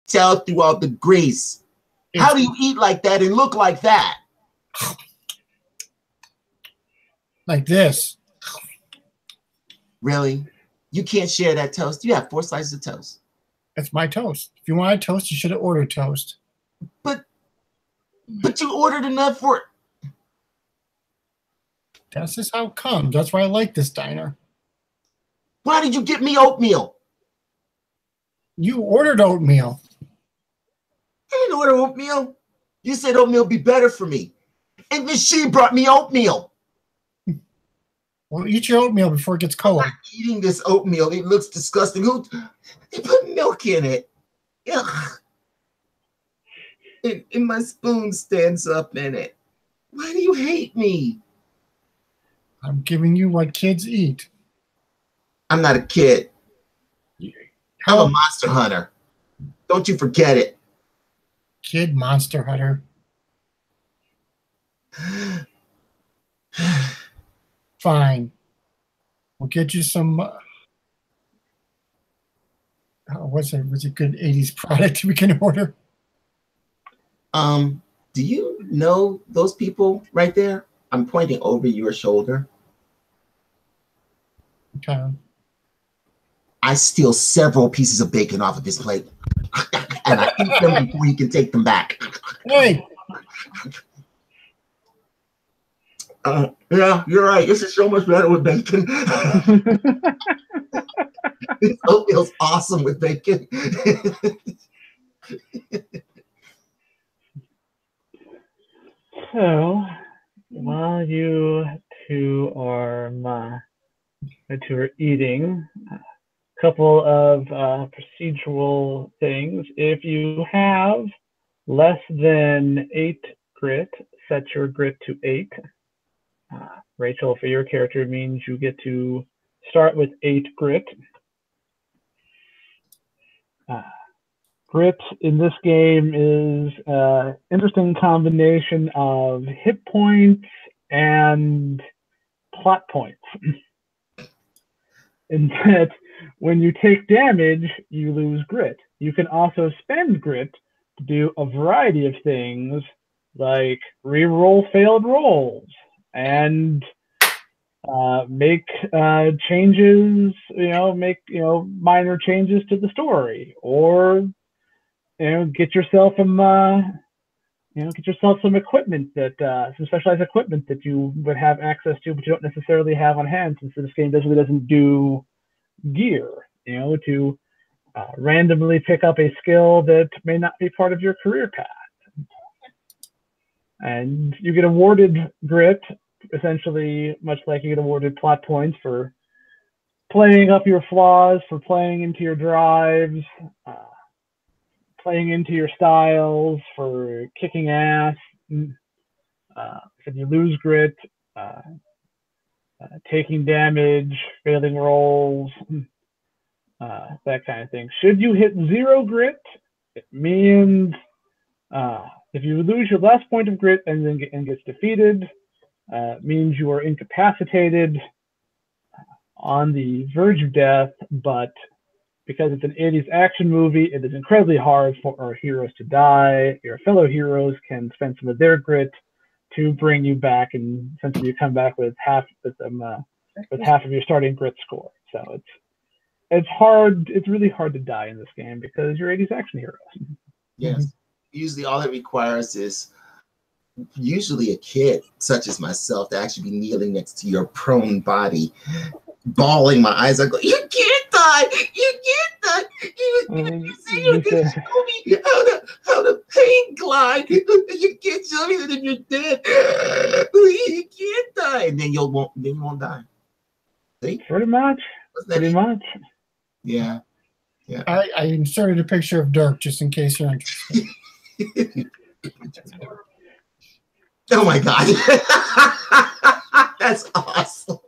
tell through all the grease. How do you eat like that and look like that? Like this. Really? You can't share that toast? You have 4 slices of toast. That's my toast. If you wanted toast, you should have ordered toast. But you ordered enough for... That's just how it comes. That's why I like this diner. Why did you get me oatmeal? You ordered oatmeal. I didn't order oatmeal. You said oatmeal would be better for me. And then she brought me oatmeal. Well, eat your oatmeal before it gets cold. I'm not eating this oatmeal. It looks disgusting. They put milk in it. Ugh. And my spoon stands up in it. Why do you hate me? I'm giving you what kids eat. I'm not a kid. I'm a monster hunter. Don't you forget it. Kid monster hunter. Fine. We'll get you some. What's a good 80s product we can order? Do you know those people right there? I'm pointing over your shoulder. Okay. I steal several pieces of bacon off of his plate, and I eat them before he can take them back. Hey. Yeah, you're right. This is so much better with bacon. This oatmeal's awesome with bacon. So, while you two are eating, a couple of procedural things. If you have less than 8 grit, set your grit to 8. Rachel, for your character, means you get to start with 8 grit. Grit in this game is an interesting combination of hit points and plot points. In that, when you take damage, you lose grit. You can also spend grit to do a variety of things, like re-roll failed rolls and make changes, make minor changes to the story, or get yourself some equipment some specialized equipment that you would have access to, but you don't necessarily have on hand, since this game really doesn't do gear. To randomly pick up a skill that may not be part of your career path, and you get awarded grit, essentially much like you get awarded plot points for playing up your flaws, for playing into your drives, playing into your styles, for kicking ass. If you lose grit, taking damage, failing rolls, that kind of thing. Should you hit 0 grit, it means if you lose your last point of grit and then gets defeated, means you are incapacitated, on the verge of death, but because it's an 80s action movie, it is incredibly hard for our heroes to die. Your fellow heroes can spend some of their grit to bring you back, and essentially you come back with half of your starting grit score. So it's hard. It's really hard to die in this game because you're 80s action heroes. Yes. Usually all it requires is usually a kid, such as myself, to actually be kneeling next to your prone body, bawling my eyes. I go, you can't die. You can't die. You say you're going to show me how to pain glide. You can't show me that if you're dead. You can't die. And then you won't die. See? Pretty much. Pretty much. Yeah. Yeah. I inserted a picture of Dirk just in case you're interested. Oh my God. That's awesome.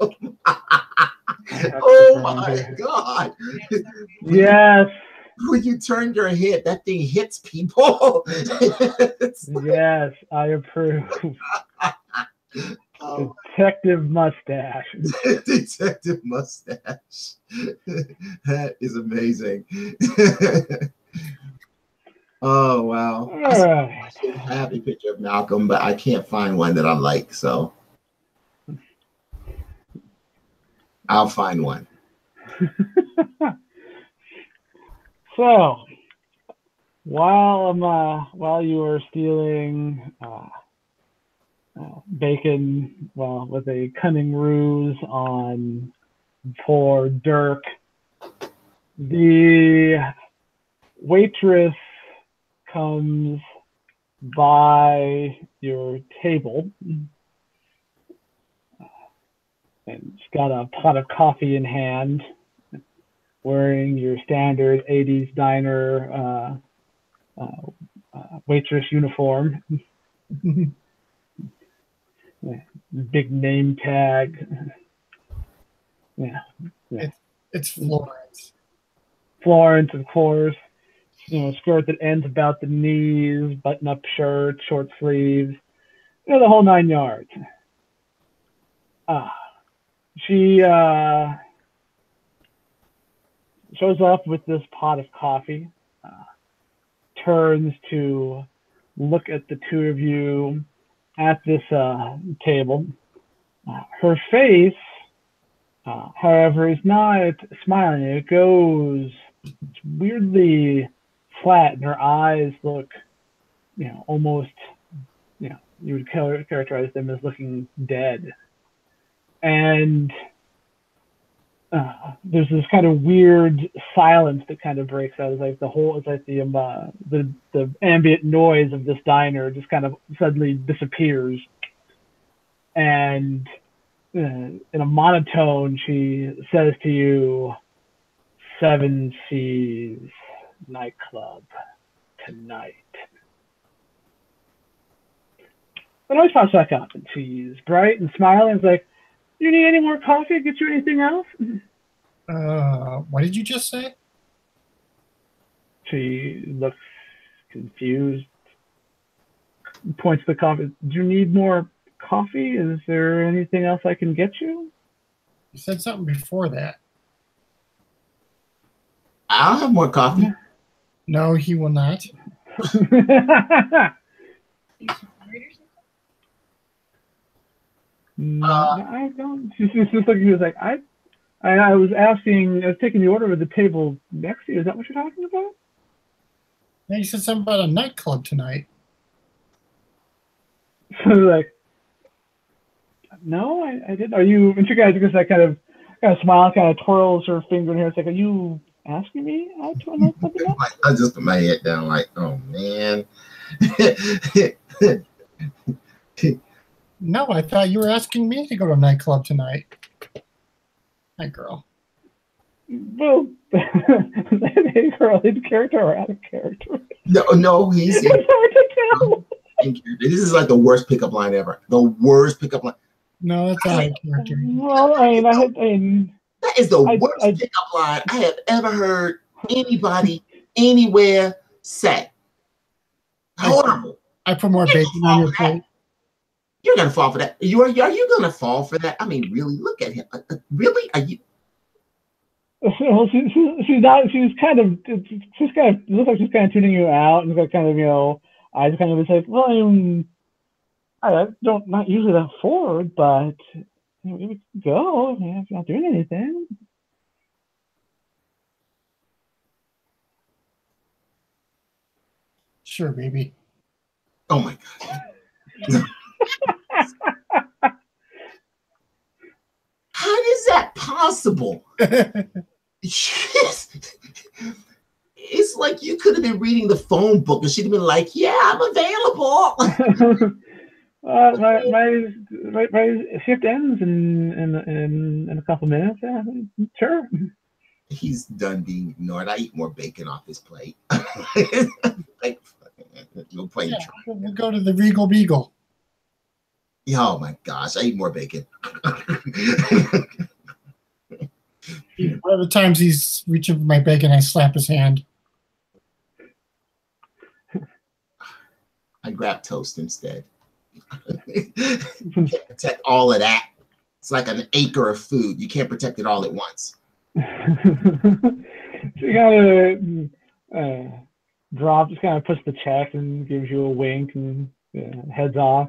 Oh my God. Yes. When you turn your head, that thing hits people. Yes, I approve. Oh. Detective mustache. Detective mustache. That is amazing. Oh wow. All right. I have a picture of Malcolm, but I can't find one that I like, so I'll find one. So while you are stealing bacon, well, with a cunning ruse on poor Dirk, the waitress comes by your table and she's got a pot of coffee in hand, wearing your standard 80s diner waitress uniform. Big name tag. Yeah. It's Florence. Florence, of course. Skirt that ends about the knees, button-up shirt, short sleeves, the whole 9 yards. She shows up with this pot of coffee, turns to look at the two of you at this table. Her face, however, is not smiling. It goes weirdly flat, and her eyes look, almost, you would characterize them as looking dead. And there's this kind of weird silence that kind of breaks out. It's like the ambient noise of this diner just kind of suddenly disappears. And in a monotone, she says to you, "Seven Seas nightclub tonight." It always pops back up, and she's bright and smiling. It's like, "You need any more coffee? Get you anything else?" What did you just say? She looks confused, points to the coffee. "Do you need more coffee? Is there anything else I can get you?" You said something before that. I'll have more coffee. No, he will not. I don't. She's just looking. She was like, I was taking the order of the table next to you. Is that what you're talking about? Yeah, you said something about a nightclub tonight. So like, no, I didn't. Are you? And she guys just like kind of smiles, kind of twirls her finger in here. It's like, "Are you asking me out to a nightclub tonight?" I just put my head down, like, oh man. No, I thought you were asking me to go to a nightclub tonight. Hi, girl. Well, hey, girl, in character or out of character? No, he's It's hard to tell. in character. This is like the worst pickup line ever. The worst pickup line. No, that's out of character. Well, That is the worst pickup line I have ever heard anybody anywhere say. Horrible. I put more bacon on your plate. You're gonna fall for that. Are you gonna fall for that? I mean, really? Look at him. Really? Are you? Well, she's not. She's kind of. It looks like she's kind of tuning you out, and kind of, eyes kind of like, well, I don't, not usually that forward, but we could go if you're not doing anything. Sure, baby. Oh my god. How is that possible? Yes. It's like you could have been reading the phone book and she'd have been like, "Yeah, I'm available." My shift ends in a couple minutes. Yeah, sure. He's done being ignored. I eat more bacon off his plate. Like, we'll go to the Regal Beagle. Oh my gosh, I eat more bacon. One of the times he's reaching for my bacon, I slap his hand. I grab toast instead. You can't protect all of that. It's like an acre of food. You can't protect it all at once. So you gotta just kind of puts the check and gives you a wink and heads off.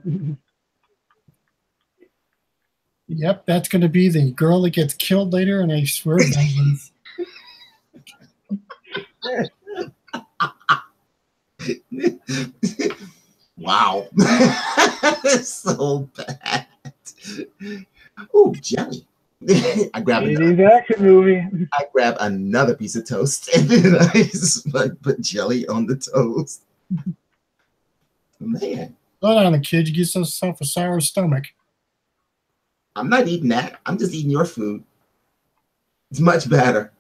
Yep, that's going to be the girl that gets killed later, and I swear vengeance. Wow. So bad. Ooh, jelly. I grab action movie. I grab another piece of toast and then I just like put jelly on the toast. Man. Slow down, the kid. You get yourself a sour stomach. I'm not eating that. I'm just eating your food. It's much better.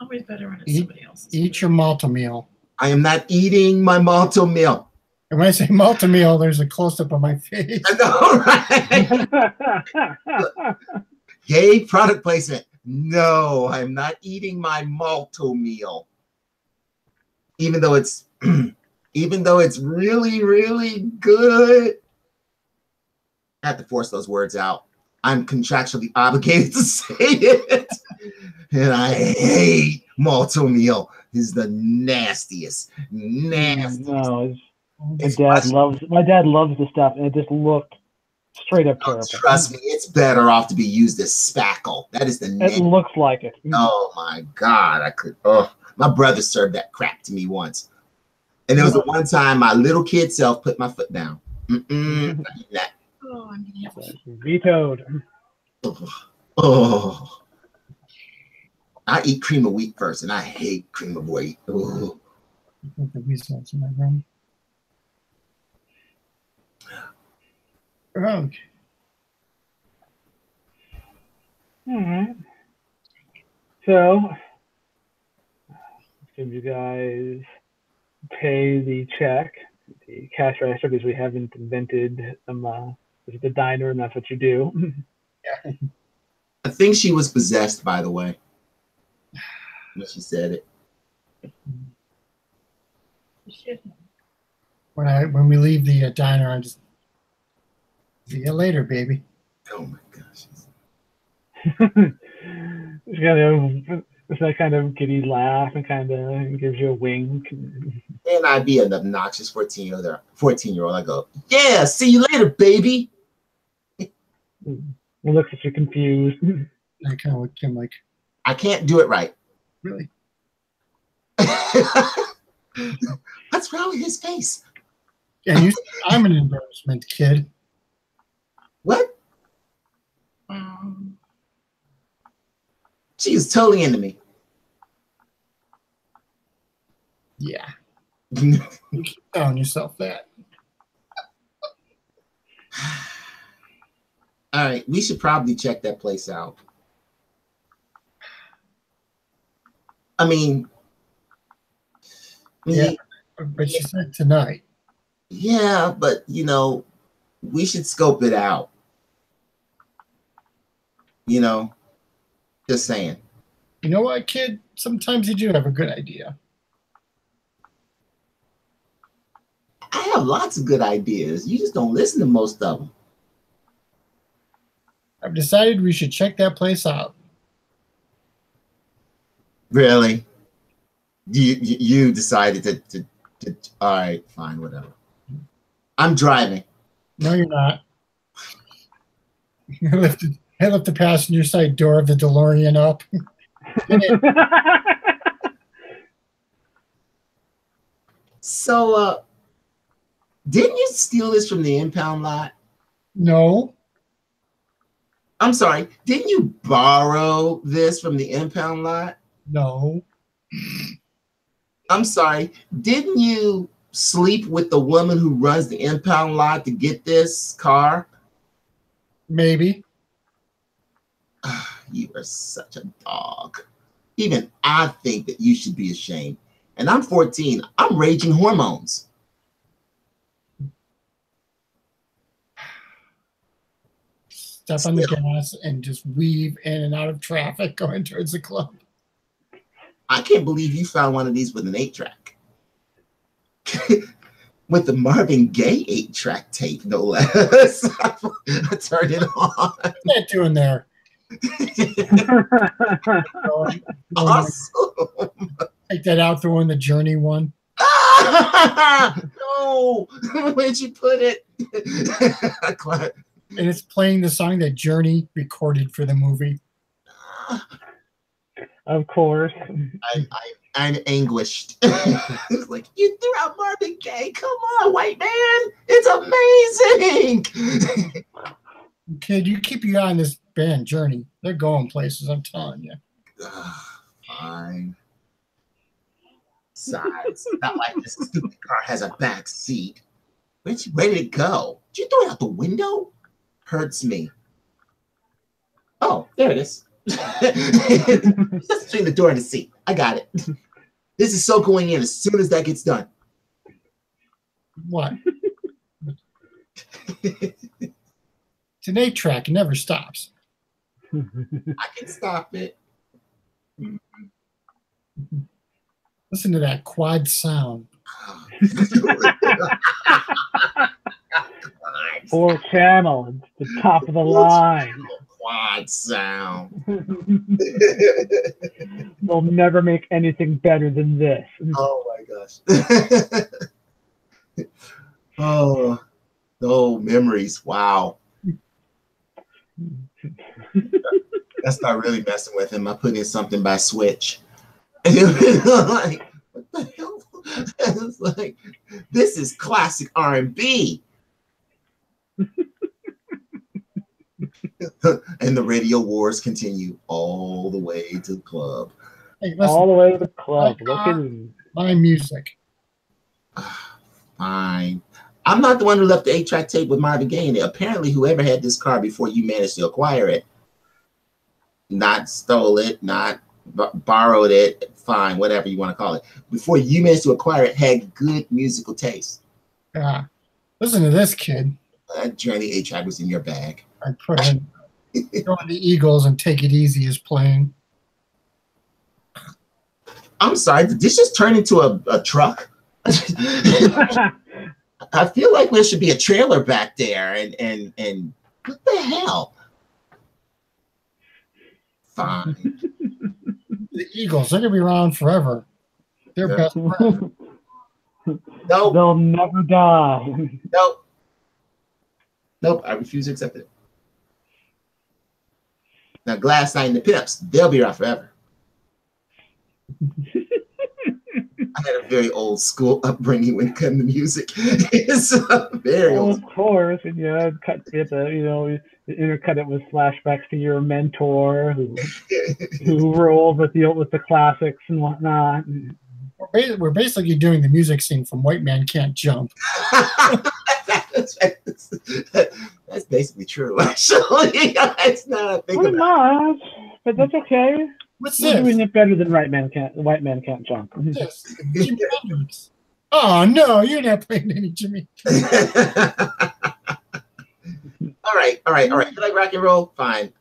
Always better when it's somebody else's. Eat your malto meal. I am not eating my malto meal. And when I say malto meal, there's a close-up of my face. I know, right? Yay, product placement. No, I'm not eating my malto meal. Even though it's really, really good. I have to force those words out. I'm contractually obligated to say it. And I hate malto meal. This is the nastiest. No, my dad loves the stuff, and it just looked straight up terrible. Trust me, it's better off to be used as spackle. That is the It looks like it. Oh my God. My brother served that crap to me once. And there was the one time my little kid self put my foot down. Not eating that. Oh, I'm gonna have to. Vetoed. Oh. I eat cream of wheat first, and I hate cream of wheat. Oh. The results in my room. Okay. All right. So, if you guys pay the check, the cash register, because we haven't invented the diner, and that's what you do. Yeah. I think she was possessed, by the way, when she said it. When we leave the diner, I'm just see you later, baby. Oh my gosh. It's that kind of giddy laugh and kind of gives you a wink. And I'd be an obnoxious 14-year-old. I go, yeah, see you later, baby. It looks at you confused. I kind of look at him like, I can't do it right. Really? What's wrong with his face? Yeah, I'm an embarrassment, kid. What? She is totally into me. Yeah. You keep telling yourself that. All right, we should probably check that place out. I mean, yeah, but you said tonight. Yeah, but we should scope it out. Just saying. You know what, kid? Sometimes you do have a good idea. I have lots of good ideas. You just don't listen to most of them. I've decided we should check that place out. Really? You decided to all right, fine, whatever. I'm driving. No, you're not. I left the passenger side door of the DeLorean up. So, didn't you steal this from the impound lot? No. I'm sorry. Didn't you borrow this from the impound lot? No. I'm sorry. Didn't you sleep with the woman who runs the impound lot to get this car? Maybe. You are such a dog. Even I think that you should be ashamed. And I'm 14. I'm raging hormones. Step on the gas and just weave in and out of traffic going towards the club. I can't believe you found one of these with an 8-track. With the Marvin Gaye 8-track tape, no less. I turned it on. What's that doing there? Awesome. Take that out, throw in the Journey one. No, where'd you put it? And it's playing the song that Journey recorded for the movie. Of course. I'm anguished. It's like, you threw out Marvin Gaye. Come on, white man. It's amazing. Kid, you keep your eye on this band, Journey. They're going places, I'm telling you. Fine. Besides, not like this stupid car has a back seat. Where did it go? Did you throw it out the window? Hurts me. Oh, there it is. Just between the door and the seat. I got it. This is so going in as soon as that gets done. What? It's an 8-track. It never stops. I can stop it. Listen to that quad sound. 4 channel. It's the top of the line. Quad sound. They'll never make anything better than this. Oh my gosh. Oh, memories. Wow. I start really messing with him. I put in something by Switch. And it was like, what the hell? It was like, this is classic R&B. And the radio wars continue all the way to the club. Hey, listen, All the way to the club. my Look at my music. Fine. I'm not the one who left the 8-track tape with Marvin Gaye in it. Apparently, whoever had this car before you managed to acquire it, not stole it, not borrowed it, fine, whatever you want to call it, before you managed to acquire it, had good musical taste. Listen to this, kid. That Journey 8-track was in your bag. I put in Going the Eagles and Take It Easy is playing. I'm sorry, did this just turn into a truck? I feel like there should be a trailer back there, and what the hell? Fine. The Eagles, they're gonna be around forever. They're best friends. Nope. They'll never die. Nope. Nope. I refuse to accept it. Now, Glass Knight and the Pips, they'll be around forever. I had a very old school upbringing when it came to music. It's very old. Of course, and yeah, cut it. Intercut it with flashbacks to your mentor, who rolled with the classics and whatnot. We're basically doing the music scene from White Man Can't Jump. That's basically true, actually. It's not a thing Pretty much, but that's okay. What's We're this? doing it better than White Man Can't Jump. This? Jimi Hendrix. Oh no, you're not playing any Jimmy. All right. You like rock and roll? Fine.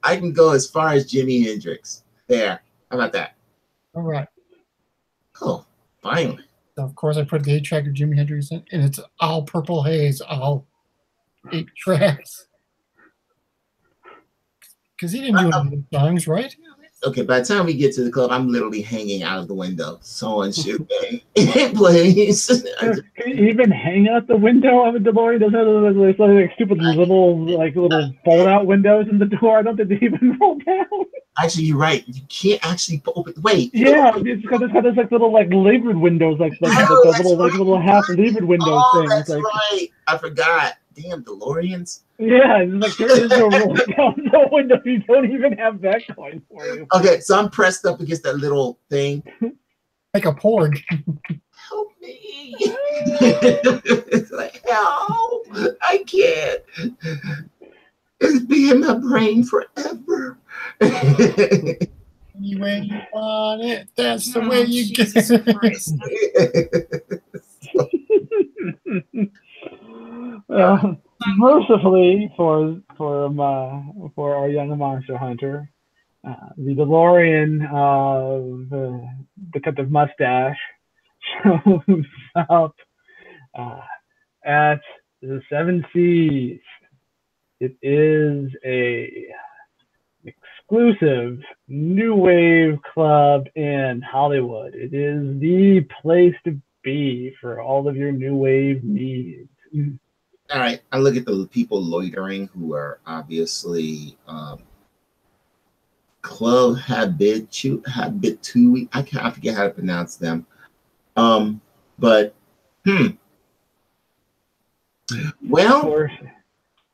I can go as far as Jimi Hendrix. There. How about that? All right. Oh, finally. So of course, I put the 8-track of Jimi Hendrix in, and it's all Purple Haze, all 8 tracks. Because he didn't do any songs, right? Okay, by the time we get to the club, I'm literally hanging out of the window. Someone shoot me. Please. Can you even hang out the window of a DeLorean? Doesn't it look like stupid little fold-out windows in the door? I don't think they even roll down. Actually, you're right. You can't actually open. Wait. Yeah, it's because it's got those little levered windows, little half levered windows Oh, things. that's right. I forgot. Damn DeLoreans. Yeah, it's like there is no roll down the window. You don't even have that going for you. Okay, so I'm pressed up against that little thing. Like a porg. Help me. It's like, help. I can't. It's be in my brain forever. Any way you want it, that's the way you get it. Mercifully for our young monster hunter, the DeLorean of the cut of mustache shows up at the 7 Seas. It is a exclusive new wave club in Hollywood. It is the place to be for all of your new wave needs. All right, I look at the people loitering who are obviously club habitui. I forget how to pronounce them. But well,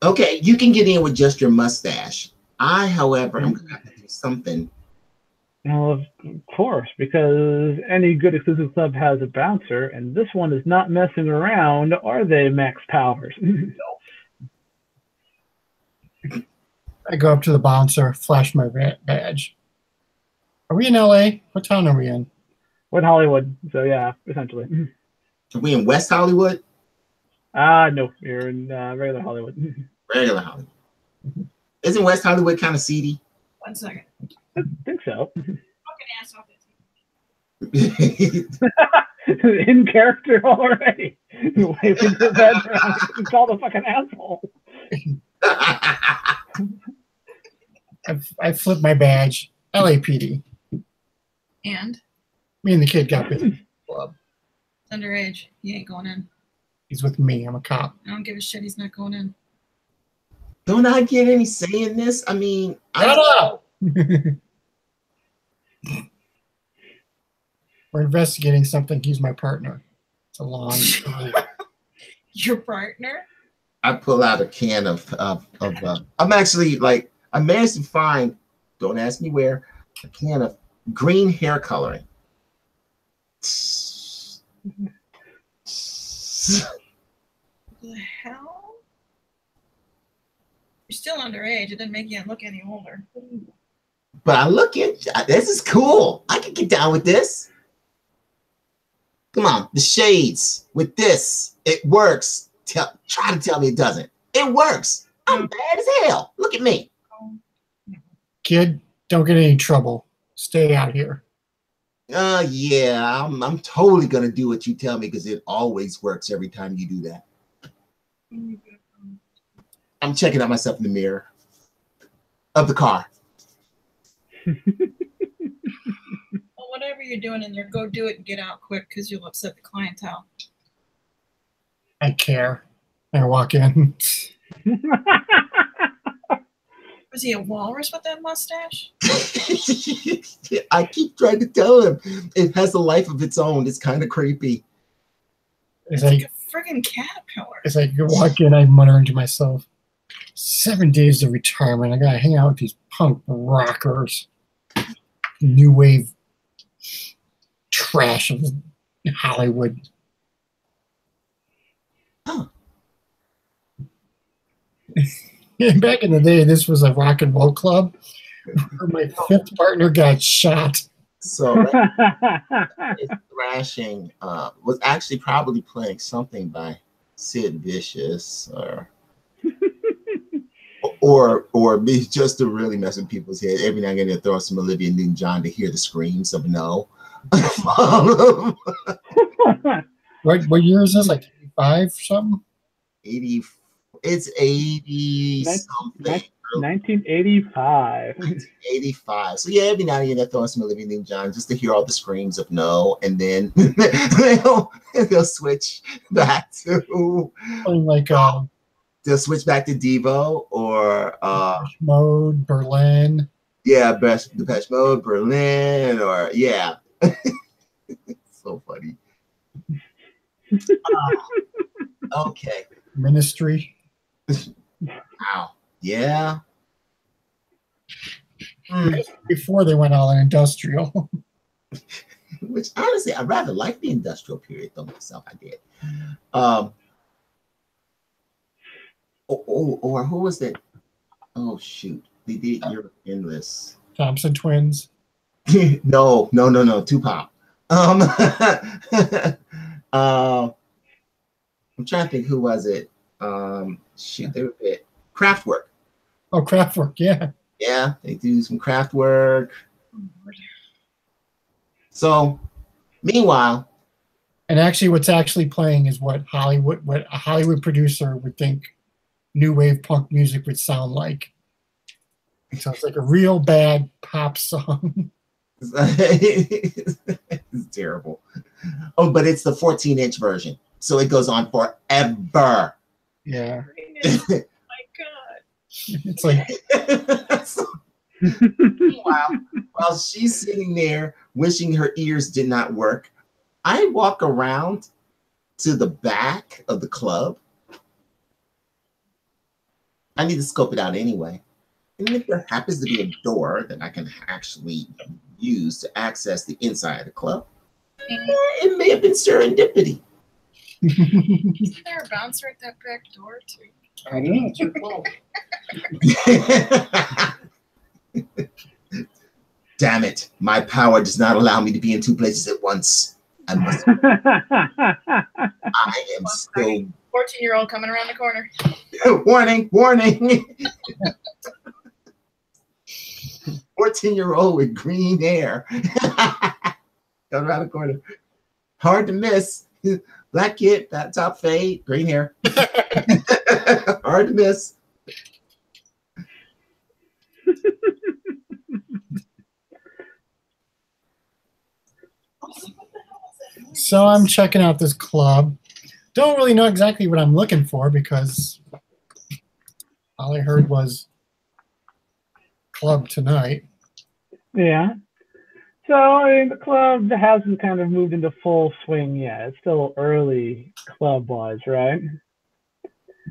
okay, you can get in with just your mustache. I, however, am gonna have to do something. Well, of course, because any good exclusive club has a bouncer, and this one is not messing around, are they, Max Powers? I go up to the bouncer, flash my badge. Are we in LA? What town are we in? What Hollywood? So yeah, essentially. Are we in West Hollywood? No, you're in regular Hollywood. Regular Hollywood. Isn't West Hollywood kind of seedy? 1 second. I think so. Fucking ass off it. In character already. Waving your bed around and call the fucking asshole. I flip my badge. LAPD. And Me and the kid got business at the club. it's underage. He ain't going in. He's with me. I'm a cop. I don't give a shit. He's not going in. Don't I get any say in this? I mean, Shut up! We're investigating something. He's my partner. It's a long story. Your partner? I pull out a can of I'm actually like, I managed to find, don't ask me where, a can of green hair coloring. The hell? You're still underage. It didn't make you look any older. But I look at, this is cool. I can get down with this. Come on, the shades with this. It works. Try to tell me it doesn't. It works. I'm bad as hell. Look at me. Kid, don't get in any trouble. Stay out here. Yeah, I'm totally gonna do what you tell me because it always works every time you do that. I'm checking out myself in the mirror of the car. Well, whatever you're doing in there, go do it and get out quick because you'll upset the clientele. I care. I walk in. Was he a walrus with that mustache? I keep trying to tell him it has a life of its own. It's kind of creepy. As Like I, a friggin' caterpillar. as I walk in, I mutter to myself, 7 days of retirement. I gotta hang out with these punk rockers. New wave trash of Hollywood. Huh. Back in the day, this was a rock and roll club where my fifth partner got shot. So Thrashing was actually probably playing something by Sid Vicious or me just to really mess with people's head. Every now and then they'll throw some Olivia Newton-John to hear the screams of no. What year is this? Like 85 or something? 80, it's 80 something. 1985. 85. So yeah, every now and then they're throwing some Olivia Newton-John just to hear all the screams of no, and then they'll switch back to Like they'll switch back to Devo or Mode, Berlin. yeah, Depeche Mode, Berlin, or yeah. So funny. Okay. Ministry. Wow. Yeah. Before they went all in industrial. Which honestly, I rather like the industrial period though myself. I did. Or who was it? Oh shoot, they did Europe Endless. Thompson Twins. No, Tupac. I'm trying to think who was it. Shoot, they were it. Kraftwerk. Oh, Kraftwerk, yeah. Yeah, they do some craft work. So, meanwhile, and actually, what's actually playing is what a Hollywood producer would think new wave punk music would sound like. It sounds like a real bad pop song. It's terrible. Oh, but it's the 14-inch version, so it goes on forever. Yeah. My God. It's like So, meanwhile, while she's sitting there wishing her ears did not work, I walk around to the back of the club. I need to scope it out anyway. And if there happens to be a door that I can actually use to access the inside of the club, it may have been serendipity. Isn't there a bouncer at that back door too? I don't know. It's your fault. Damn it. My power does not allow me to be in two places at once. I must. I am still. 14-year-old coming around the corner. Warning, warning. 14-year-old with green hair. Coming around the corner. Hard to miss. Black kid, that top fade, green hair. Hard to miss. So I'm checking out this club. Don't really know exactly what I'm looking for because all I heard was club tonight. Yeah. So I mean, the club hasn't kind of moved into full swing yet. It's still early club-wise, right?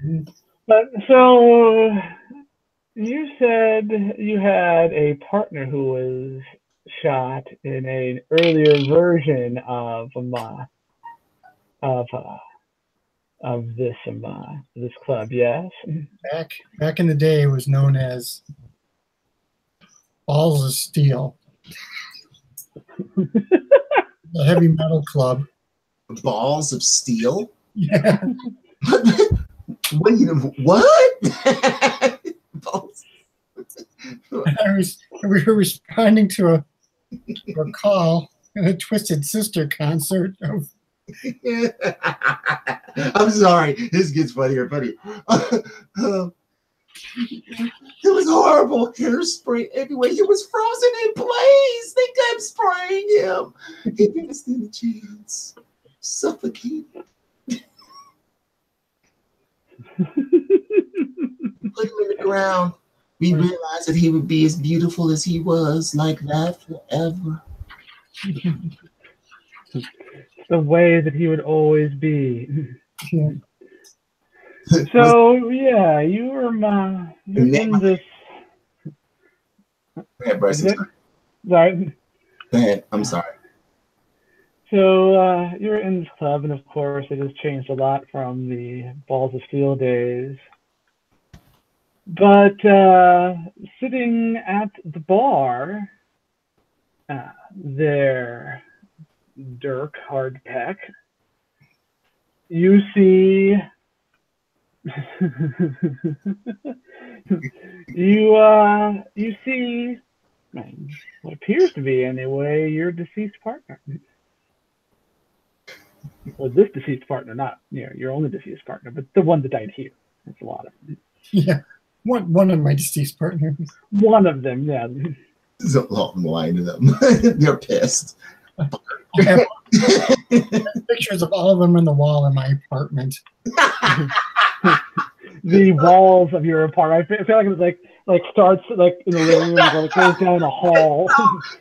Mm-hmm. But so you said you had a partner who was shot in an earlier version of this club, yes? Back in the day, it was known as Balls of Steel, the heavy metal club. Balls of steel? Yeah. What? Balls. We were responding to a call at a Twisted Sister concert. I'm sorry. This gets funnier and funnier. It was horrible. Hairspray everywhere. He was frozen in place. They kept spraying him. He didn't stand a chance. Suffocated. Put him in the ground. We realized that he would be as beautiful as he was, like that forever. The way that he would always be. Yeah. So yeah, you're in this. Go ahead, Bryce. Sorry. Go ahead. I'm sorry. So you're in this club, and of course, it has changed a lot from the Balls of Steel days. But sitting at the bar, there, Dirk Hardpeck, you see. You see what appears to be, anyway, your deceased partner. Well, this deceased partner, not your only deceased partner, but the one that died here. That's a lot of them. Yeah, one of my deceased partners. One of them, yeah. There's a long line of them. They're pissed. I have pictures of all of them on the wall in my apartment. The walls of your apartment. I feel like it was starts like in the living room, and it goes down a hall.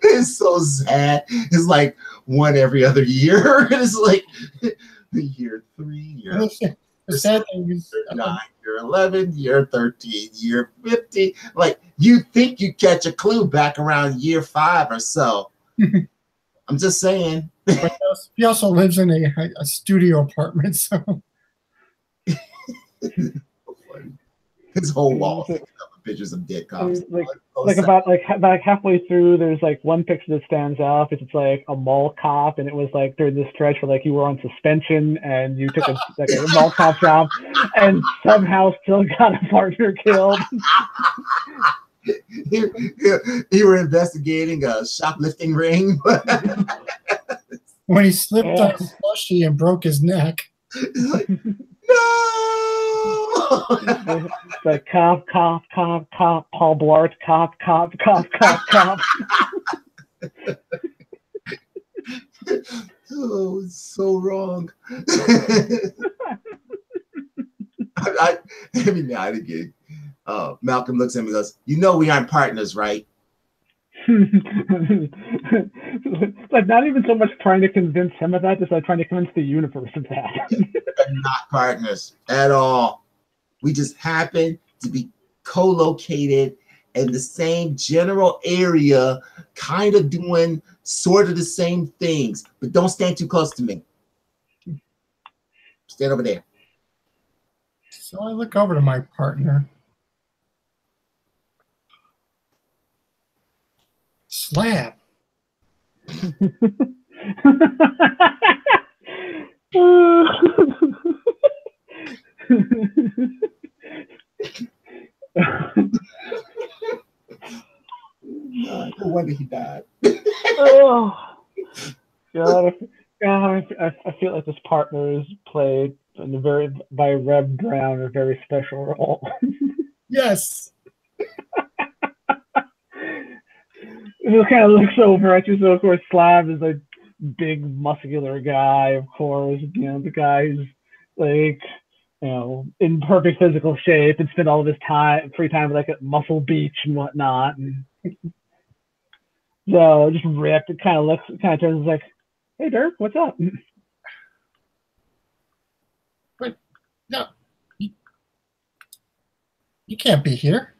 It's so sad. It's like one every other year. It's like year 3, year The sad thing is, 9, year 11, year 13, year 50. Like you think you catch a clue back around year 5 or so. I'm just saying. He also lives in a studio apartment, so. His whole wall is pictures of dead cops. About halfway through, there's like one picture that stands out. It's like a mall cop, and it was like during this stretch where like you were on suspension and you took a mall cop job, and somehow still got a partner killed. You were investigating a shoplifting ring. When he slipped on a slushie and broke his neck. Like, no! like cough, cough, cough, cough, Paul Blart, cough, cough, cough, cough, cough. Oh, it's so wrong. Every now and again, Malcolm looks at me and goes, "You know we aren't partners, right?" Like not even so much trying to convince him of that, just like trying to convince the universe of that. We're not partners at all. We just happen to be co-located in the same general area, kind of doing sort of the same things, but don't stand too close to me. Stand over there. So I look over to my partner. Slab. No wonder he died. Oh, God, I feel like this partner is played by Reb Brown, a very special role. Yes. He kind of looks over at you. So of course, Slab is a big, muscular guy. Of course, the guy who's like, in perfect physical shape and spent all of his free time like at Muscle Beach and whatnot. And so just ripped. It kind of turns like, "Hey, Dirk, what's up?" But no, you can't be here.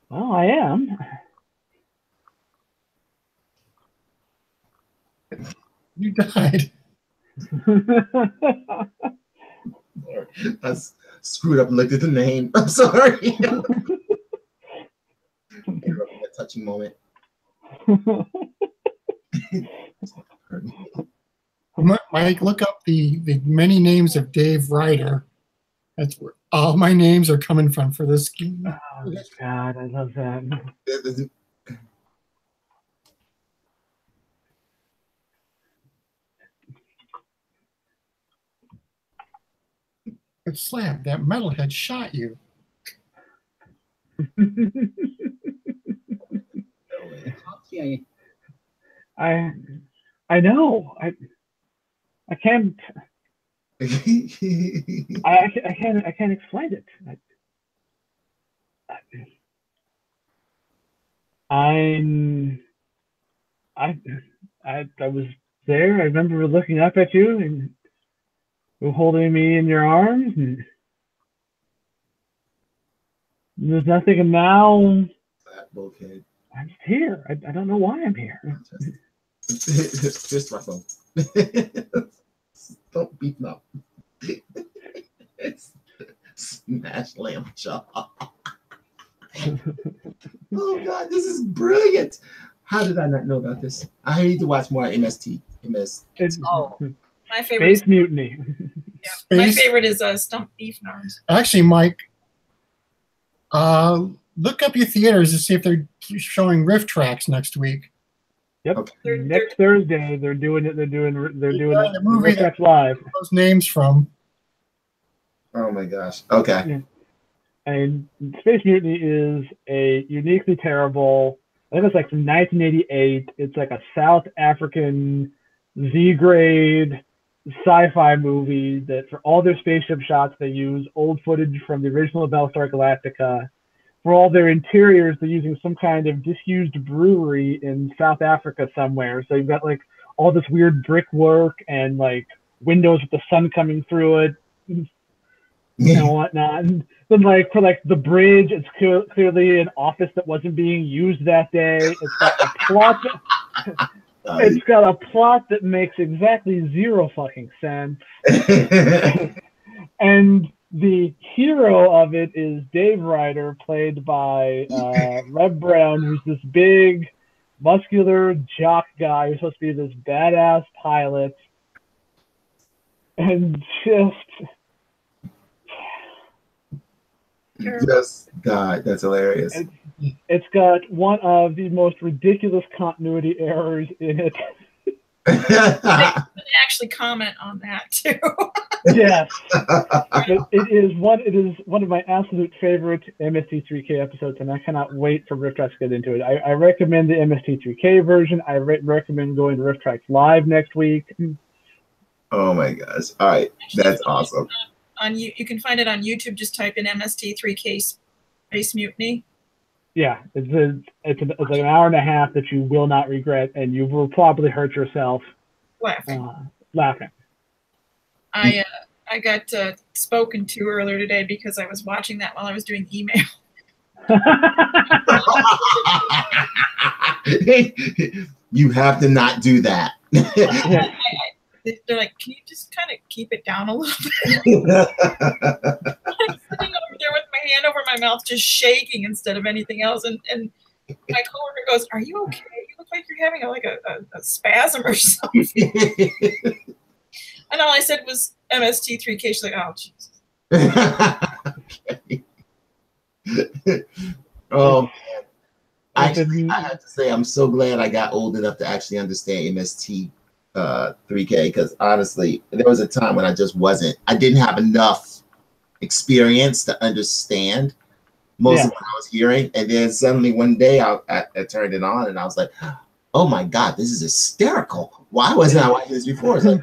Well, I am. You died. I screwed up and looked at the name. I'm sorry. A touching moment. Mike, look up the many names of Dave Ryder. That's where all my names are coming from for this game. Oh, God, I love that. But Slab, that metalhead shot you. I know. I can't. I can't explain it. I was there. I remember looking up at you and you holding me in your arms, and there's nothing. And now I'm just here. I don't know why I'm here. Just my phone. Don't beat me up. Smash lamb jaw. Oh God, this is brilliant. How did I not know about this? I need to watch more MST. My favorite. Space Mutiny. Yeah, my favorite is Stump Beef Arms. Actually, Mike, look up your theaters to see if they're showing Riff Tracks next week. Yep. Okay. Next Thursday they're doing it. They're doing the movie Riff Tracks live. Those names from. Oh my gosh. Okay. Yeah. And Space Mutiny is a uniquely terrible. I think it's like from 1988. It's like a South African Z-grade sci-fi movie that for all their spaceship shots they use old footage from the original Battlestar Galactica. For all their interiors, they're using some kind of disused brewery in South Africa somewhere. So you've got like all this weird brickwork and like windows with the sun coming through it and whatnot. And then like for like the bridge, it's clearly an office that wasn't being used that day. It's got a plot. It's got a plot that makes exactly zero fucking sense. And the hero of it is Dave Ryder, played by Reb Brown, who's this big, muscular jock guy who's supposed to be this badass pilot. And Just God, that's hilarious. It's got one of the most ridiculous continuity errors in it. They actually comment on that too. Yes. It is one of my absolute favorite MST3K episodes, and I cannot wait for Rift Tracks to get into it. I recommend the MST3K version. I recommend going to Rift Tracks Live next week. Oh my gosh! All right, that's awesome. You can find it on YouTube. Just type in MST3K Space Mutiny. Yeah, it's like an hour and a half that you will not regret, and you will probably hurt yourself laughing. I got spoken to earlier today because I was watching that while I was doing email. You have to not do that. They're like, can you just kind of keep it down a little bit? I'm sitting over there with my hand over my mouth, just shaking instead of anything else. And my coworker goes, "Are you okay? You look like you're having a spasm or something." And all I said was MST3K. She's like, "Oh, Jesus." Okay. Oh man. Actually, I have to say I'm so glad I got old enough to actually understand MST 3K, because honestly, there was a time when I didn't have enough experience to understand most of what I was hearing. And then suddenly one day I turned it on and I was like, oh my God, this is hysterical. Why wasn't I watching this before? It's like,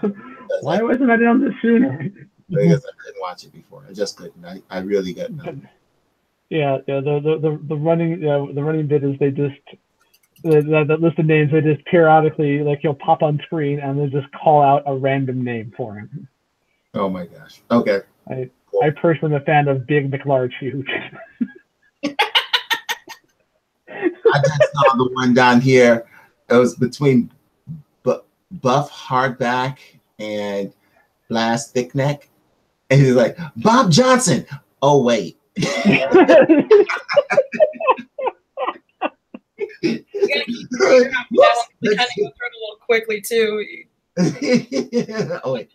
why wasn't I doing this sooner? Because I couldn't watch it before. I just couldn't. I really couldn't. Yeah. The running bit is they just that list of names, they just periodically, like, he'll pop on screen and they just call out a random name for him. Oh my gosh. Okay. I personally am a fan of Big McLarge Huge. I just saw the one down here. It was between Buff Hardback and Blast Thickneck. And he's like, Bob Johnson. Oh, wait. You gotta keep that one. Kind of go through it a little quickly too. Oh wait,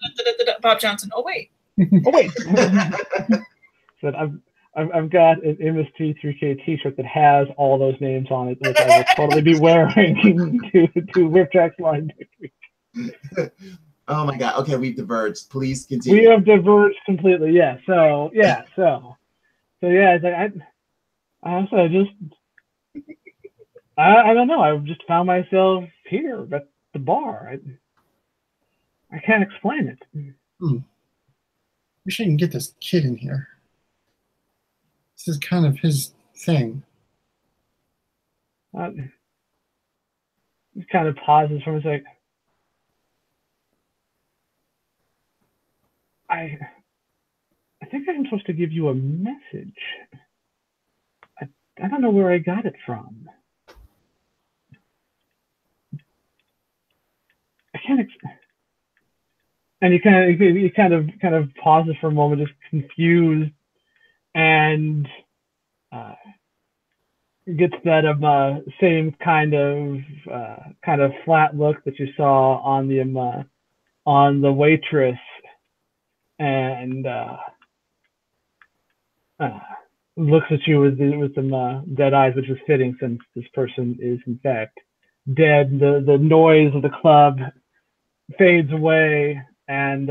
Bob Johnson. Oh wait. Oh wait. But I've got an MST3K T-shirt that has all those names on it, which I will totally be wearing to Rift Tracks Live next week. Oh my God. Okay, we've diverged. Please continue. We have diverged completely. Yeah. So yeah. It's like I don't know. I just found myself here at the bar. I can't explain it. We shouldn't get this kid in here. This is kind of his thing. He kind of pauses for a sec. I think I'm supposed to give you a message. I don't know where I got it from. I can't. And he kind of pauses for a moment, just confused, and gets that same kind of flat look that you saw on the waitress, and looks at you with some dead eyes, which is fitting since this person is in fact dead. The noise of the club fades away, and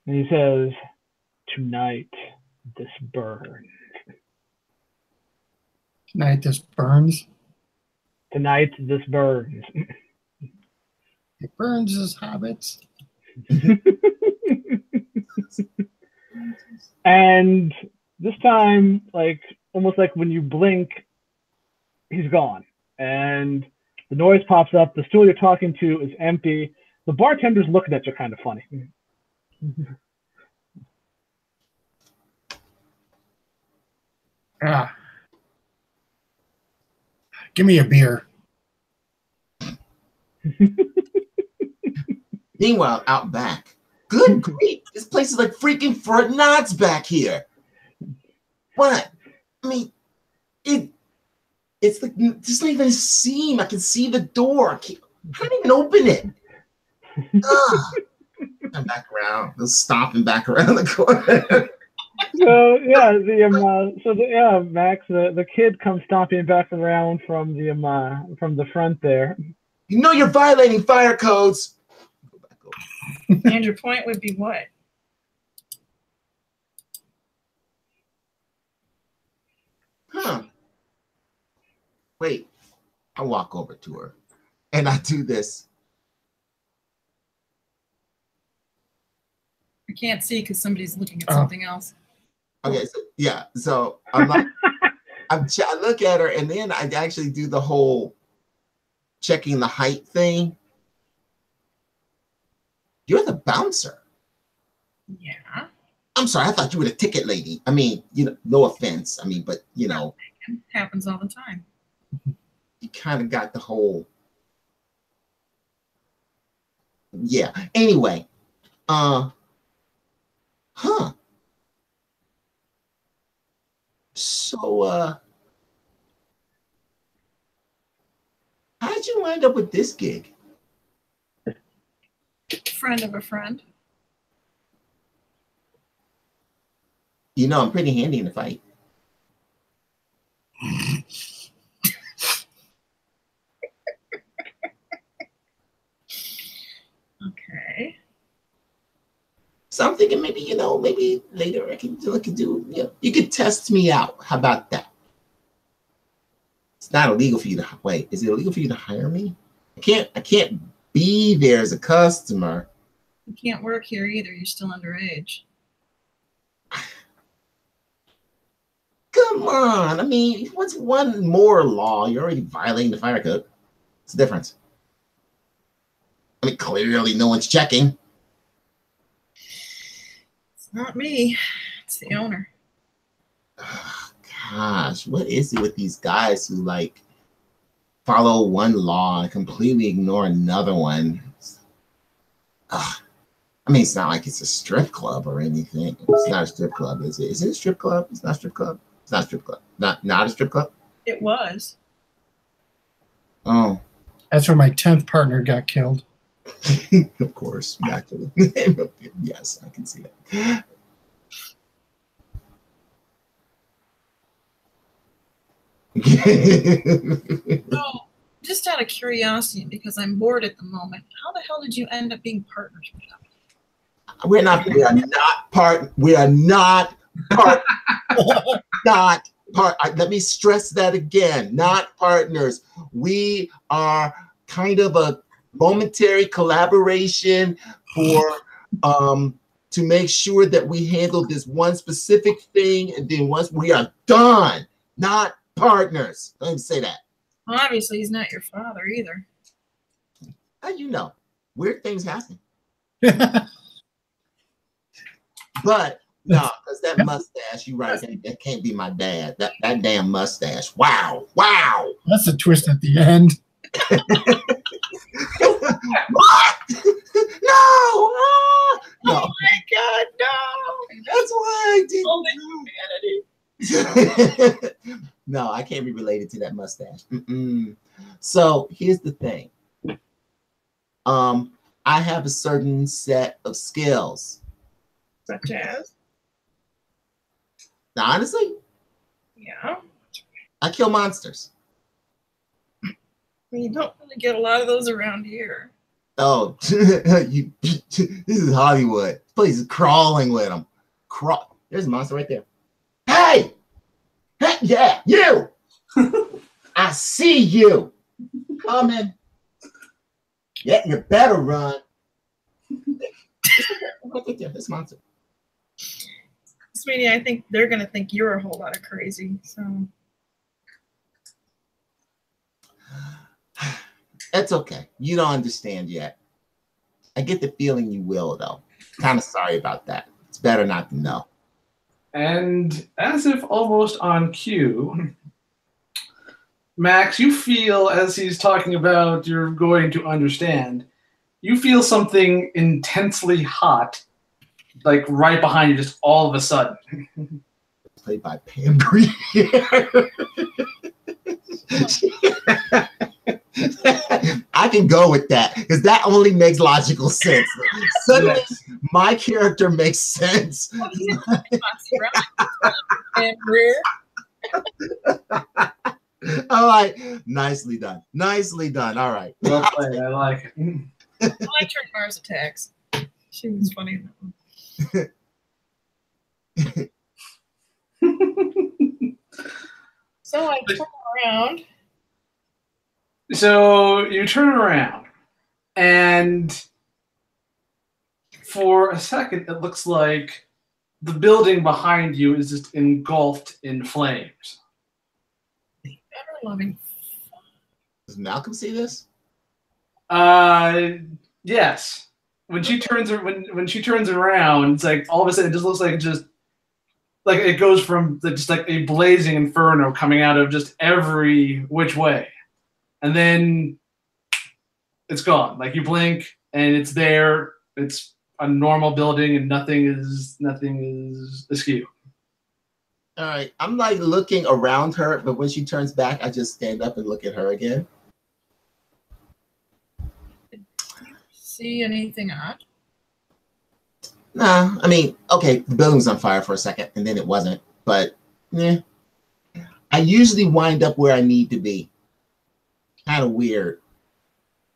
he says, "Tonight this burns." Tonight this burns. Tonight this burns. It burns his habits. And this time, like almost like when you blink, he's gone. And the noise pops up. The stool you're talking to is empty. The bartender's looking at you kind of funny. Give me a beer. Meanwhile, out back, good grief, this place is like freaking Fort Knox back here. What? I mean, it's like there's not even a seam. I can see the door. I can't even open it. I'm back around. They're stomping back around the corner. So yeah, Max, the kid comes stomping back around from the front there, You know you're violating fire codes. Go back over. And your point would be what? Huh. Wait. I walk over to her and I do this. I can't see because somebody's looking at something else. Okay, so yeah, so I'm like, I look at her and then I actually do the whole checking the height thing. You're the bouncer. Yeah. I'm sorry, I thought you were the ticket lady. I mean, you know, no offense. I mean, but you know, It happens all the time. you kind of got the whole. Yeah. Anyway, huh. So, how'd you wind up with this gig? Friend of a friend. You know, I'm pretty handy in a fight. Okay. So I'm thinking maybe, you know, maybe later I can do, you know, you could test me out. How about that? It's not illegal for you to wait. Is it illegal for you to hire me? I can't be there as a customer. You can't work here either. You're still underage. Come on. I mean, what's one more law? You're already violating the fire code. What's the difference? I mean, clearly no one's checking. It's not me. It's the owner. Oh, gosh, what is it with these guys who like follow one law and completely ignore another one? I mean, it's not like it's a strip club or anything. It's not a strip club, is it? Is it a strip club? It's not a strip club. It's not a strip club. Not a strip club. It was. Oh, That's where my 10th partner got killed. of course, actually. Yes, I can see that. So, just out of curiosity, because I'm bored at the moment, how the hell did you end up being partners with them? We are not part. Let me stress that again. Not partners. We are kind of a momentary collaboration for to make sure that we handle this one specific thing, and then once we are done, not partners. Let me say that. Well, obviously, he's not your father either. How you know? Weird things happen. But no, because that mustache, you're right, that can't be my dad. That damn mustache. Wow. That's a twist at the end. What? No! Ah! No. Oh my God, no! That's why I Only humanity. did. No, I can't be related to that mustache. So here's the thing. I have a certain set of skills. Such as? Now, honestly, Yeah. I kill monsters. You don't really get a lot of those around here. Oh, this is Hollywood. This place is crawling with them. There's a monster right there. Hey! Hey, yeah, you! I see you coming. Yeah, you better run. This monster. Sweetie, I think they're going to think you're a whole lot of crazy. So That's okay. You don't understand yet. I get the feeling you will, though. Kind of sorry about that. It's better not to know. And as if almost on cue, Max, you feel as he's talking about you're going to understand, you feel something intensely hot, like right behind you, just all of a sudden. Played by Pam Grier. I can go with that because that only makes logical sense. Suddenly, my character makes sense. and Greer. Oh, like, nicely done. Nicely done. All right. Well played. I like it. I liked her Mars attacks. She was funny. So I turn around. So you turn around, and for a second, it looks like the building behind you is just engulfed in flames. Ever-loving. Does Malcolm see this? Yes. When she turns around, it's like all of a sudden it just looks like it goes from just like a blazing inferno coming out of just every which way, and then it's gone. Like you blink and it's there. It's a normal building and nothing is askew. All right. I'm like looking around her, but when she turns back, I just stand up and look at her again. See anything odd? Nah, I mean, okay, the building was on fire for a second, and then it wasn't. But, yeah, I usually wind up where I need to be. Kind of weird.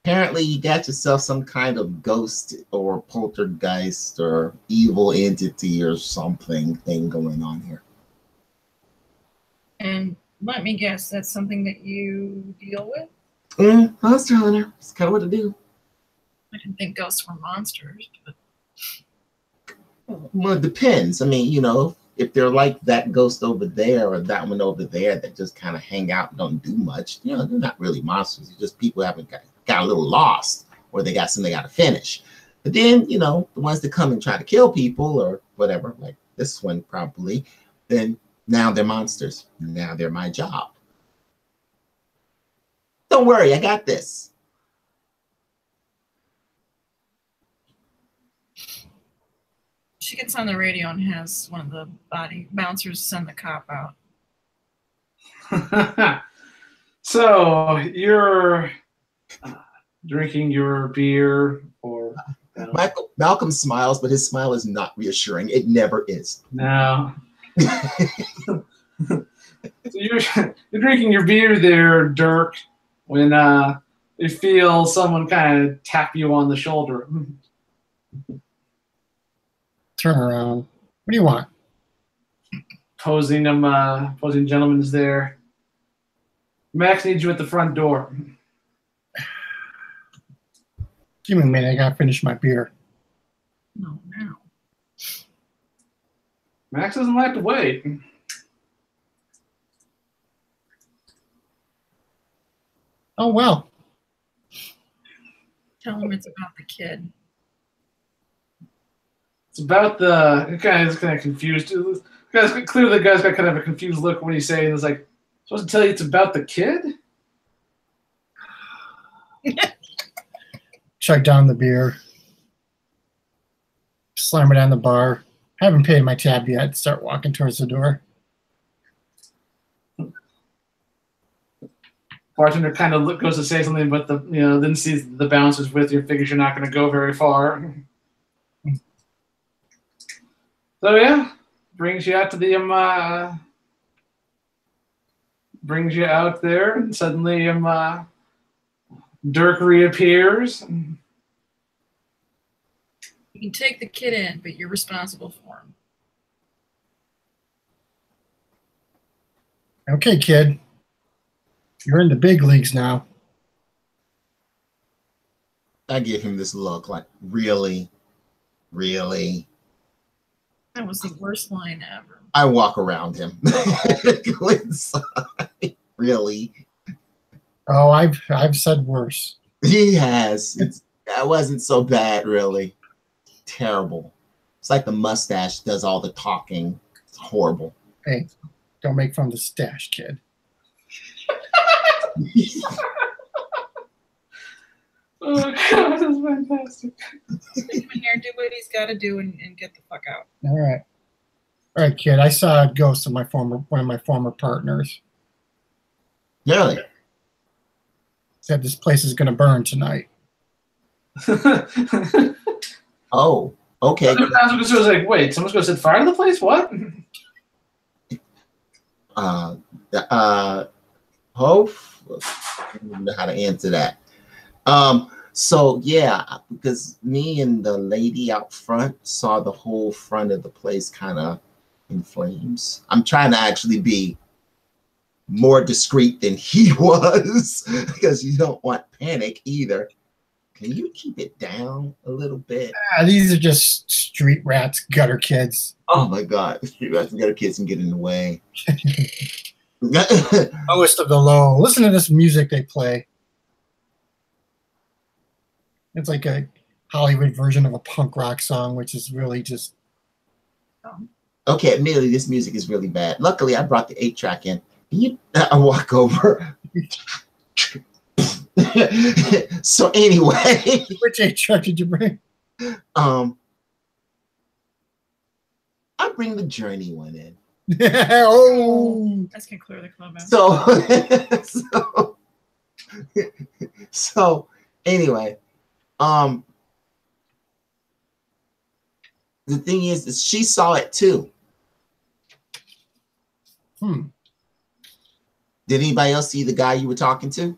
Apparently, you got yourself some kind of ghost or poltergeist or evil entity or something thing going on here. And let me guess, that's something that you deal with? Monster hunter. It's kind of what to do. I didn't think ghosts were monsters, but well, it depends. I mean, you know, if they're like that ghost over there or that one over there that just kind of hang out and don't do much, you know, they're not really monsters. It's just people haven't got a little lost or they got something they got to finish. But then, you know, the ones that come and try to kill people or whatever, like this one probably, then now they're monsters. Now they're my job. Don't worry, I got this. she gets on the radio and has one of the body bouncers send the cop out. So you're drinking your beer, or Malcolm smiles, but his smile is not reassuring. It never is. No. So you're drinking your beer there, Dirk, when you feel someone kind of tap you on the shoulder. Turn around. What do you want? Posing gentleman is there. Max needs you at the front door. Give me a minute. I gotta finish my beer. No, now. Max doesn't like to wait. Oh well. Tell him it's about the kid. It's about the guy's kind of confused. Clearly, the guy's got kind of a confused look when he's saying it's like, supposed to tell you it's about the kid? Chug down the beer. Slam it on the bar. Haven't paid my tab yet. Start walking towards the door. Bartender kind of goes to say something, but then sees the bouncers with you, figures you're not going to go very far. So yeah, brings you out to the brings you out there, and suddenly Dirk reappears. You can take the kid in, but you're responsible for him. Okay, kid. You're in the big leagues now. I give him this look like, really? Really? That was the worst line ever. I walk around him. Go inside. Really? Oh, I've said worse. He has. That wasn't so bad, really. Terrible. It's like the mustache does all the talking. It's horrible. Hey, don't make fun of the stash, kid. Oh God, that's fantastic. Stick him in here, do what he's got to do, and get the fuck out. All right, kid. I saw a ghost of one of my former partners. Really? Said this place is gonna burn tonight. Oh, okay. I was like, wait, someone's going to set fire to the place? What? Hopefully, I don't know how to answer that. So yeah, because me and the lady out front saw the whole front of the place kind of in flames. I'm trying to actually be more discreet than he was because you don't want panic either. Can you keep it down a little bit? These are just street rats, gutter kids. Oh my God, street rats and gutter kids can get in the way. Lowest of the low. Listen to this music they play. It's like a Hollywood version of a punk rock song, which is really just. Okay, admittedly, this music is really bad. Luckily, I brought the 8-track in. I walk over. So anyway, which 8-track did you bring? I bring the Journey one in. Oh, That's gonna clear the club out. So anyway, the thing is she saw it too. Did anybody else see the guy you were talking to?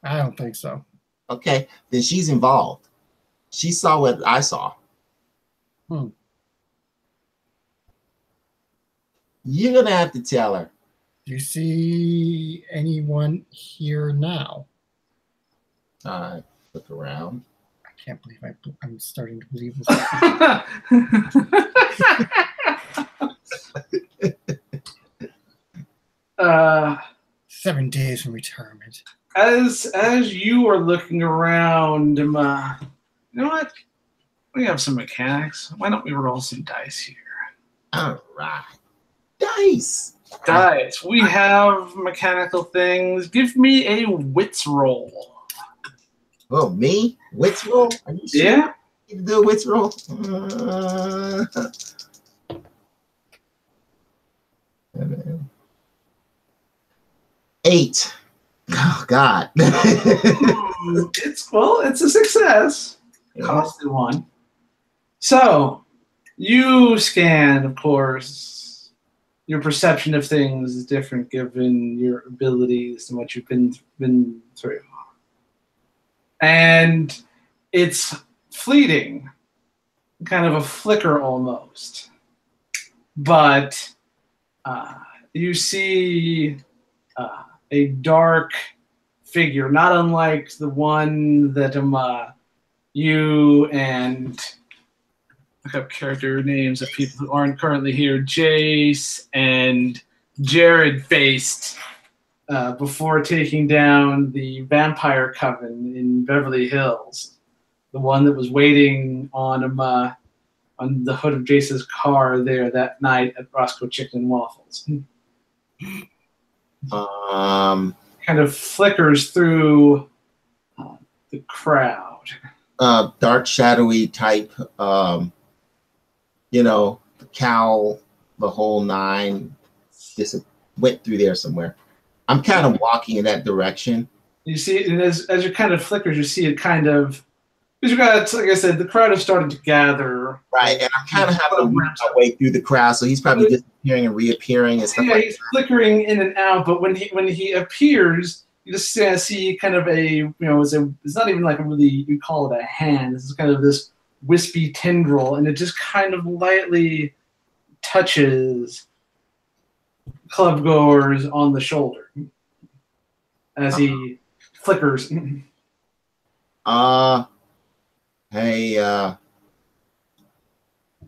I don't think so. Okay, then she's involved. She saw what I saw. You're gonna have to tell her. Do you see anyone here now? Look around. I can't believe I'm starting to believe this. 7 days from retirement. As you are looking around, you know what? We have some mechanics. Why don't we roll some dice here? All right, dice. Dice. We have mechanical things. Give me a wits roll. Oh, me? Wits roll? Are you sure? Yeah. You do a wits roll? 8. Oh God. It's a success. Costly one. So you scan, of course. Your perception of things is different given your abilities and what you've been through. And it's fleeting, kind of a flicker almost. But you see a dark figure, not unlike the one that you and look up character names of people who aren't currently here, Jace and Jared faced before taking down the vampire coven in Beverly Hills. The one that was waiting on the hood of Jace's car there that night at Roscoe Chicken and Waffles. Kind of flickers through the crowd. Dark, shadowy type. The cowl, the whole nine. Just went through there somewhere. I'm kind of walking in that direction. You see it, and as it kind of flickers, you see it kind of. Because you got, like I said, the crowd is starting to gather. Right, and I'm kind of having to work my way through the crowd, so he's probably disappearing and reappearing and stuff like that. He's flickering in and out, but when he appears, you just see kind of it's not even like a really, you call it a hand. This is kind of this wispy tendril, and it just kind of lightly touches club goers on the shoulder as he flickers. Hey,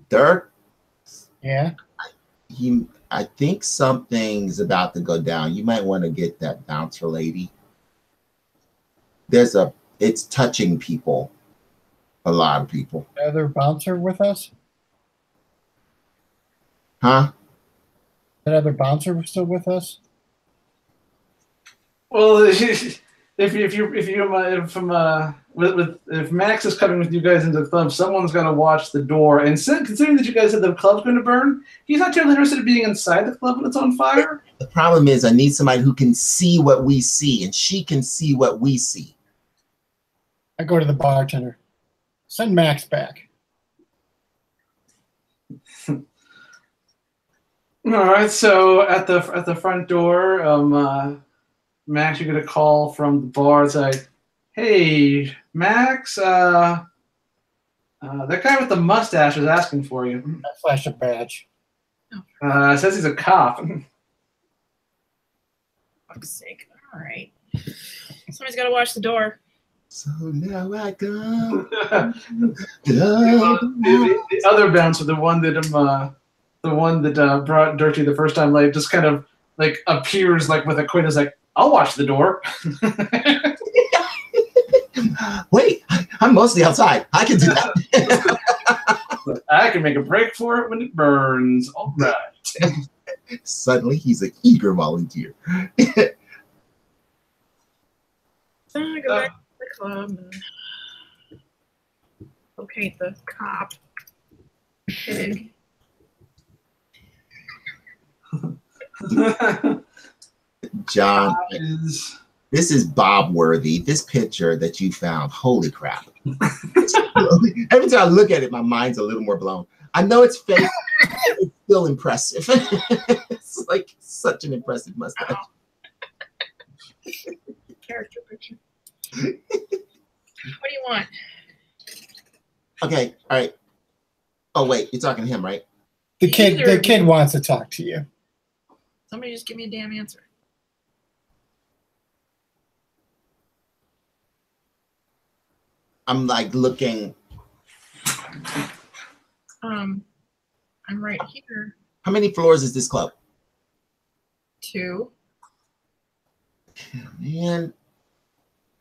Dirk? Yeah? I think something's about to go down. You might want to get that bouncer lady. It's touching people. A lot of people. Other bouncer with us? Huh? That other bouncer still with us? Well, if Max is coming with you guys into the club, someone's going to watch the door. And considering that you guys said the club's going to burn, he's not terribly interested in being inside the club when it's on fire. The problem is I need somebody who can see what we see, and she can see what we see. I go to the bartender. Send Max back. All right. So at the front door, Max, you get a call from the bar. It's like, hey, Max, that guy with the mustache is asking for you. I flash a badge. Says he's a cop. Fuck's sake. All right. Somebody's got to watch the door. So now I go. The other bouncer, the one that brought Dirty the first time, like just kind of like appears like with a quid, is like, I'll watch the door. Wait, I'm mostly outside. I can do that. I can make a break for it when it burns. All right. Suddenly, he's an eager volunteer. So I go back to the club and locate the cop. Pig. John, this is Bob worthy. This picture that you found, holy crap. Every time I look at it, my mind's a little more blown. I know it's fake, it's still impressive. It's like such an impressive mustache. Character picture. What do you want? Okay, all right. Oh wait, you're talking to him, right? The kid wants to talk to you. Somebody just give me a damn answer. I'm like looking. I'm right here. How many floors is this club? 2. Man.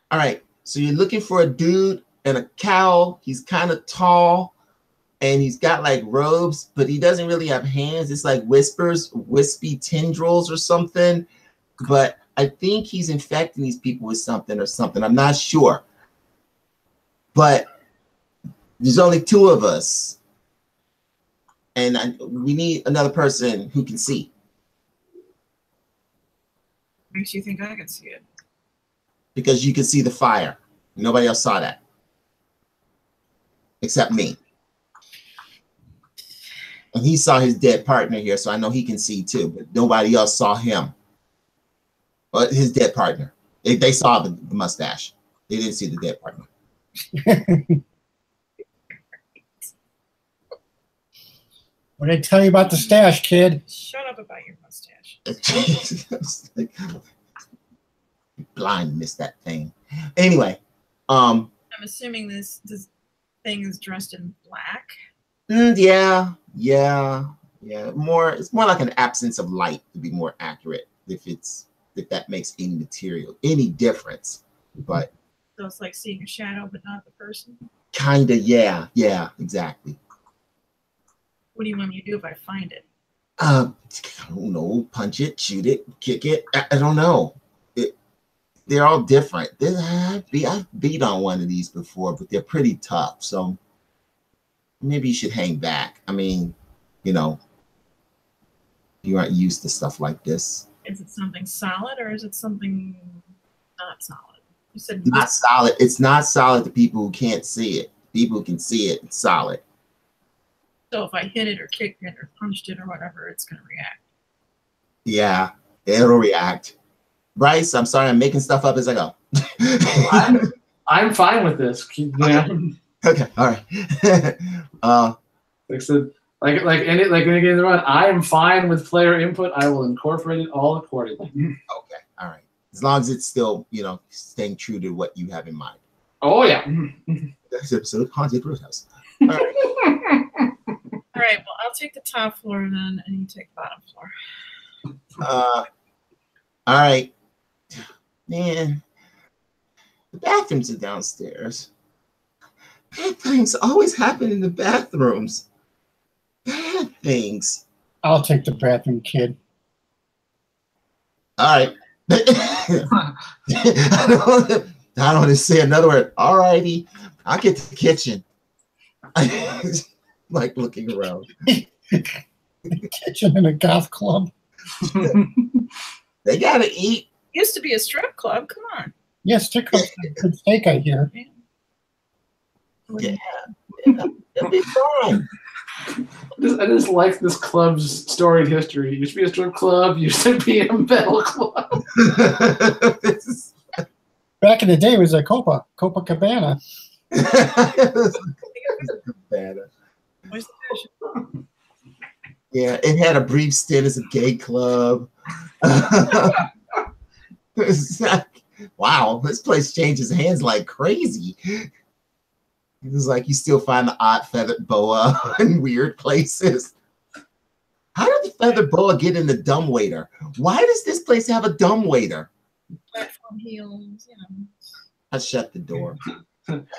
All right. So you're looking for a dude in a cowl. He's kind of tall and he's got like robes, but he doesn't really have hands. It's like wispy tendrils or something. But I think he's infecting these people with something or something. I'm not sure. But there's only 2 of us. And we need another person who can see. Makes you think I can see it? Because you can see the fire. Nobody else saw that. Except me. And he saw his dead partner here, so I know he can see too. But nobody else saw him. But his dead partner. They saw the mustache. They didn't see the dead partner. What did I tell you about the stash, kid? Shut up about your mustache. Blind missed that thing. Anyway, I'm assuming this thing is dressed in black. Yeah. It's more like an absence of light to be more accurate. If that makes any difference, but so it's like seeing a shadow, but not the person. Kinda, yeah, exactly. What do you want me to do if I find it? I don't know. Punch it, shoot it, kick it. I don't know. They're all different. I've beat on one of these before, but they're pretty tough. So maybe you should hang back. I mean, you aren't used to stuff like this. Is it something solid or is it something not solid? You said not solid. It's not solid to people who can't see it. People who can see it, it's solid. So if I hit it or kicked it or punched it or whatever, it's going to react. Yeah, it'll react. Bryce, I'm sorry, I'm making stuff up as I go. I'm fine with this. Okay, all right. Like I said, like any game in the run, I am fine with player input. I will incorporate it all accordingly. Okay, all right. As long as it's still, staying true to what you have in mind. Oh yeah. Next episode of Haunted Roadhouse. All right. All right. Well, I'll take the top floor then, and you take the bottom floor. All right. Man, the bathrooms are downstairs. Bad things always happen in the bathrooms. Bad things. I'll take the bathroom, kid. All right. I don't want to say another word. All righty. I'll get to the kitchen. Like looking around. Kitchen in a goth club. They gotta eat. Used to be a strip club. Come on. Yes, stick up good steak, I hear. Yeah. It'll be fine. I just like this club's storied history. It used to be a strip club, used to be a metal club. back in the day, it was a Copacabana. Cabana. Yeah, it had a brief stint as a gay club. Wow, this place changes hands like crazy. It's like you still find the odd feathered boa in weird places. How did the feathered boa get in the dumbwaiter? Why does this place have a dumbwaiter? Platform heels, you know. I shut the door.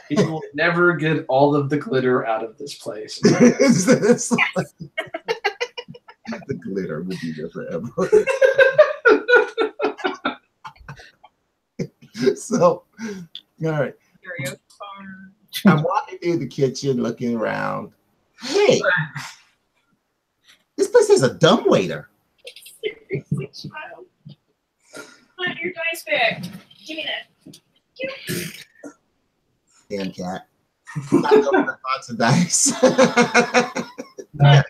He will never get all of the glitter out of this place. It's like, the glitter will be there forever. So, all right. I'm walking through the kitchen, looking around. Hey, this place has a dumbwaiter. Child. Want your dice back? Give me that. Damn cat. Lots of dice. No,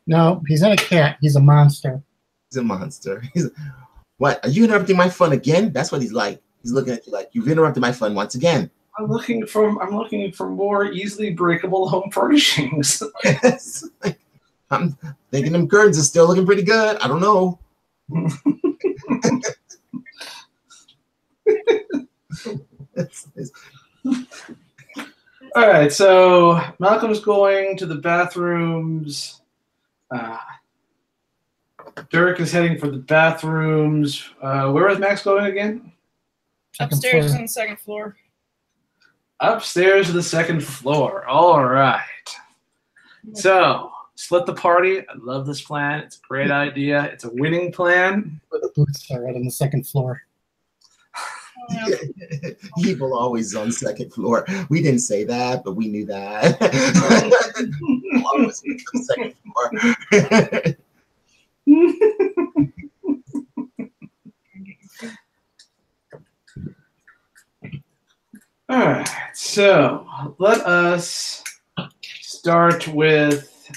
no, he's not a cat. He's a monster. He's a monster. What? Are you interrupting my fun again? That's what he's like. He's looking at you like, you've interrupted my fun once again. I'm looking for more easily breakable home furnishings. Yes. I'm thinking them curtains are still looking pretty good. I don't know. All right, so Malcolm's going to the bathrooms. Dirk is heading for the bathrooms. Where is Max going again? Upstairs on the second floor. Upstairs to the second floor. All right. So, split the party. I love this plan. It's a great idea. It's a winning plan. The boots are right on the second floor. Evil always on second floor. We didn't say that, but we knew that. Always on the second floor. All right, so let us start with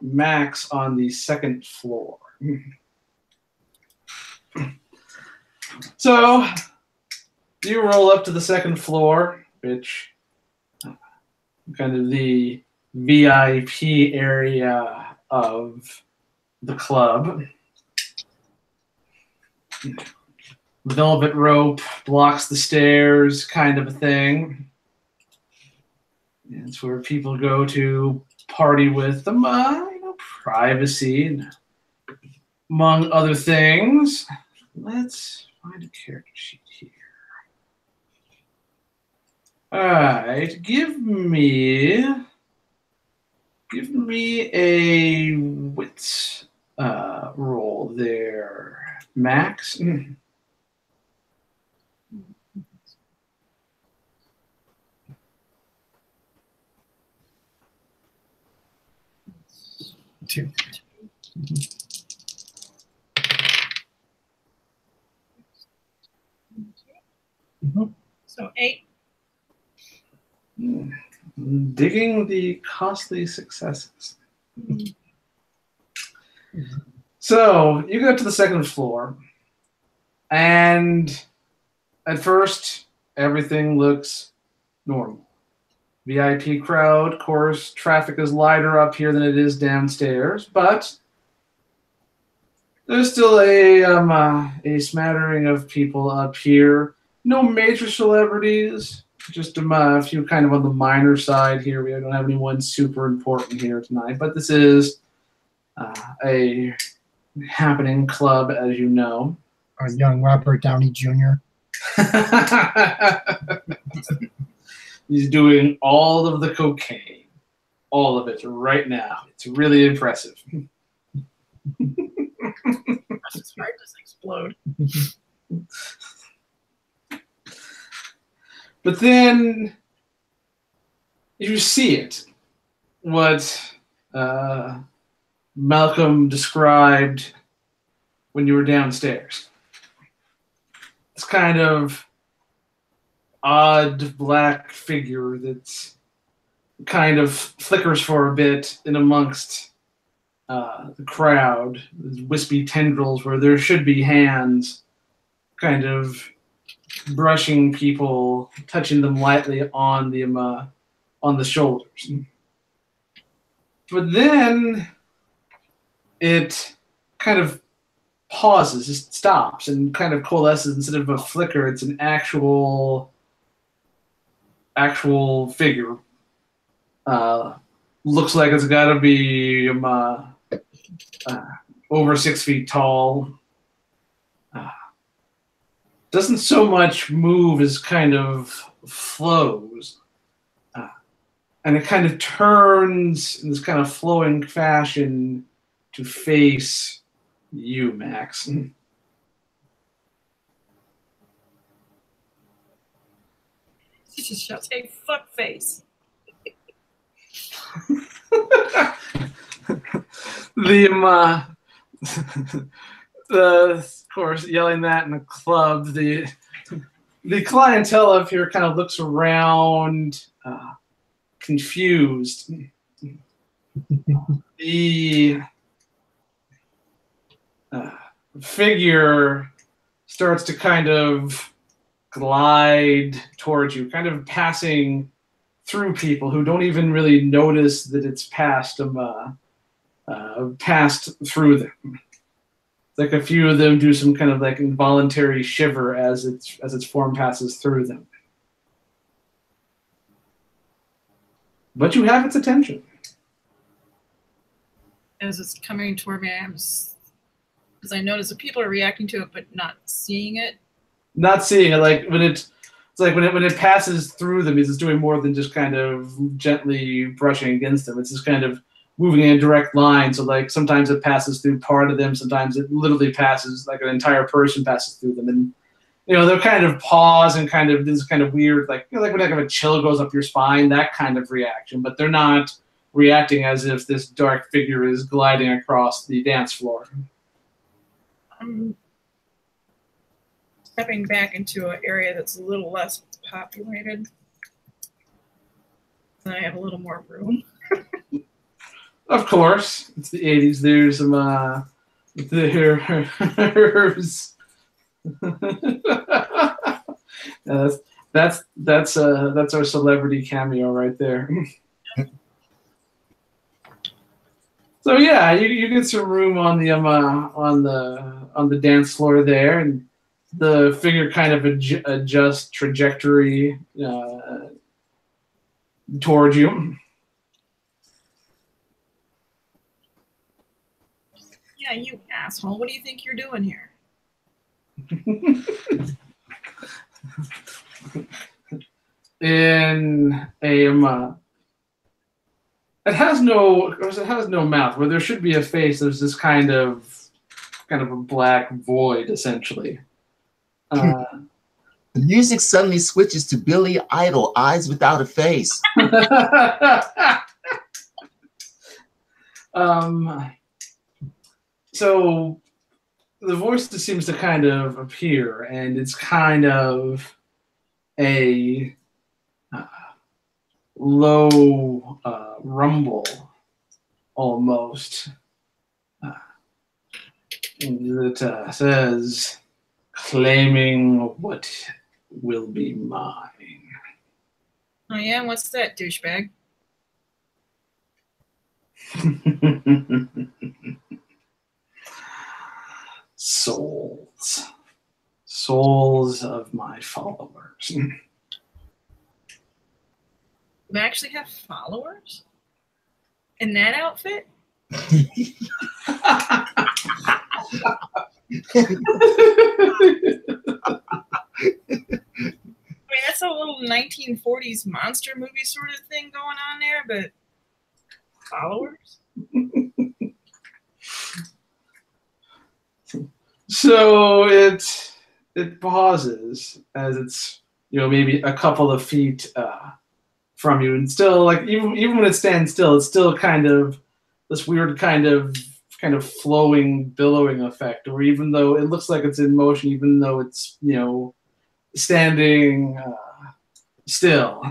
Max on the second floor. So you roll up to the second floor, which kind of the VIP area of the club. Velvet rope blocks the stairs, kind of a thing. It's where people go to party with them, privacy, among other things. Let's find a character sheet here. All right, give me a wits roll there, Max. 2. So 8. Digging the costly successes. So you go to the second floor, and at first everything looks normal. VIP crowd, of course, traffic is lighter up here than it is downstairs, but there's still a smattering of people up here. No major celebrities, just a few kind of on the minor side here. We don't have anyone super important here tonight, but this is a happening club, as you know. Our young Robert Downey Jr. He's doing all of the cocaine. All of it right now. It's really impressive. His heart just explode. But then you see it. What Malcolm described when you were downstairs. It's kind of odd black figure that's kind of flickers for a bit in amongst the crowd. There's wispy tendrils where there should be hands kind of brushing people, touching them lightly on the shoulders. But then it kind of pauses, just stops, and kind of coalesces. Instead of a flicker, it's an actual figure. Looks like it's got to be over 6 feet tall. Doesn't so much move as kind of flows. And it kind of turns in this kind of flowing fashion to face you, Max. She just shouts, "Hey, fuck face." Of course, yelling that in a club, the clientele up here kind of looks around, confused. The figure starts to kind of glide towards you, kind of passing through people who don't even really notice that it's passed through them. Like a few of them do some kind of like involuntary shiver as its form passes through them. But you have its attention. As it's coming toward me, because I notice that people are reacting to it but not seeing it. Not seeing it, like when it's like when it passes through them, it's doing more than just kind of gently brushing against them. It's just kind of moving in a direct line. So like sometimes it passes through part of them, sometimes it literally passes, like an entire person passes through them. And they'll kind of pause and kind of this kind of weird, like like when a chill goes up your spine, that kind of reaction. But they're not reacting as if this dark figure is gliding across the dance floor. I'm stepping back into an area that's a little less populated. And I have a little more room. Of course, it's the 80s. There's some that's our celebrity cameo right there. So yeah, you get some room on the dance floor there, and the figure kind of adjusts trajectory towards you. Yeah, you asshole. What do you think you're doing here? In a it has no mouth. Where there should be a face, there's this kind of a black void, essentially. The music suddenly switches to Billy Idol, Eyes Without a Face. So the voice just seems to kind of appear, and it's kind of a low rumble, almost, that says, "Claiming what will be mine." Oh yeah, what's that, douchebag? Souls of my followers. You actually have followers? In that outfit? I mean, that's a little 1940s monster movie sort of thing going on there, but followers? So it pauses as it's maybe a couple of feet from you, and still, like, even when it stands still, it's still kind of this weird kind of flowing, billowing effect. Or even though it looks like it's in motion, even though it's standing still.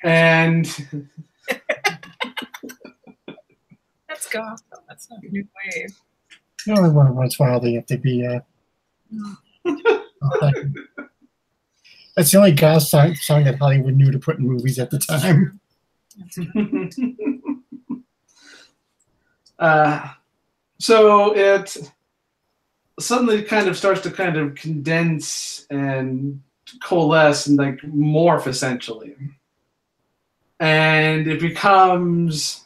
And That's gospel. That's not a new wave. Only one once in a while they have to be That's the only goth song that Hollywood knew to put in movies at the time. So it suddenly kind of starts to kind of condense and coalesce and like morph essentially. And it becomes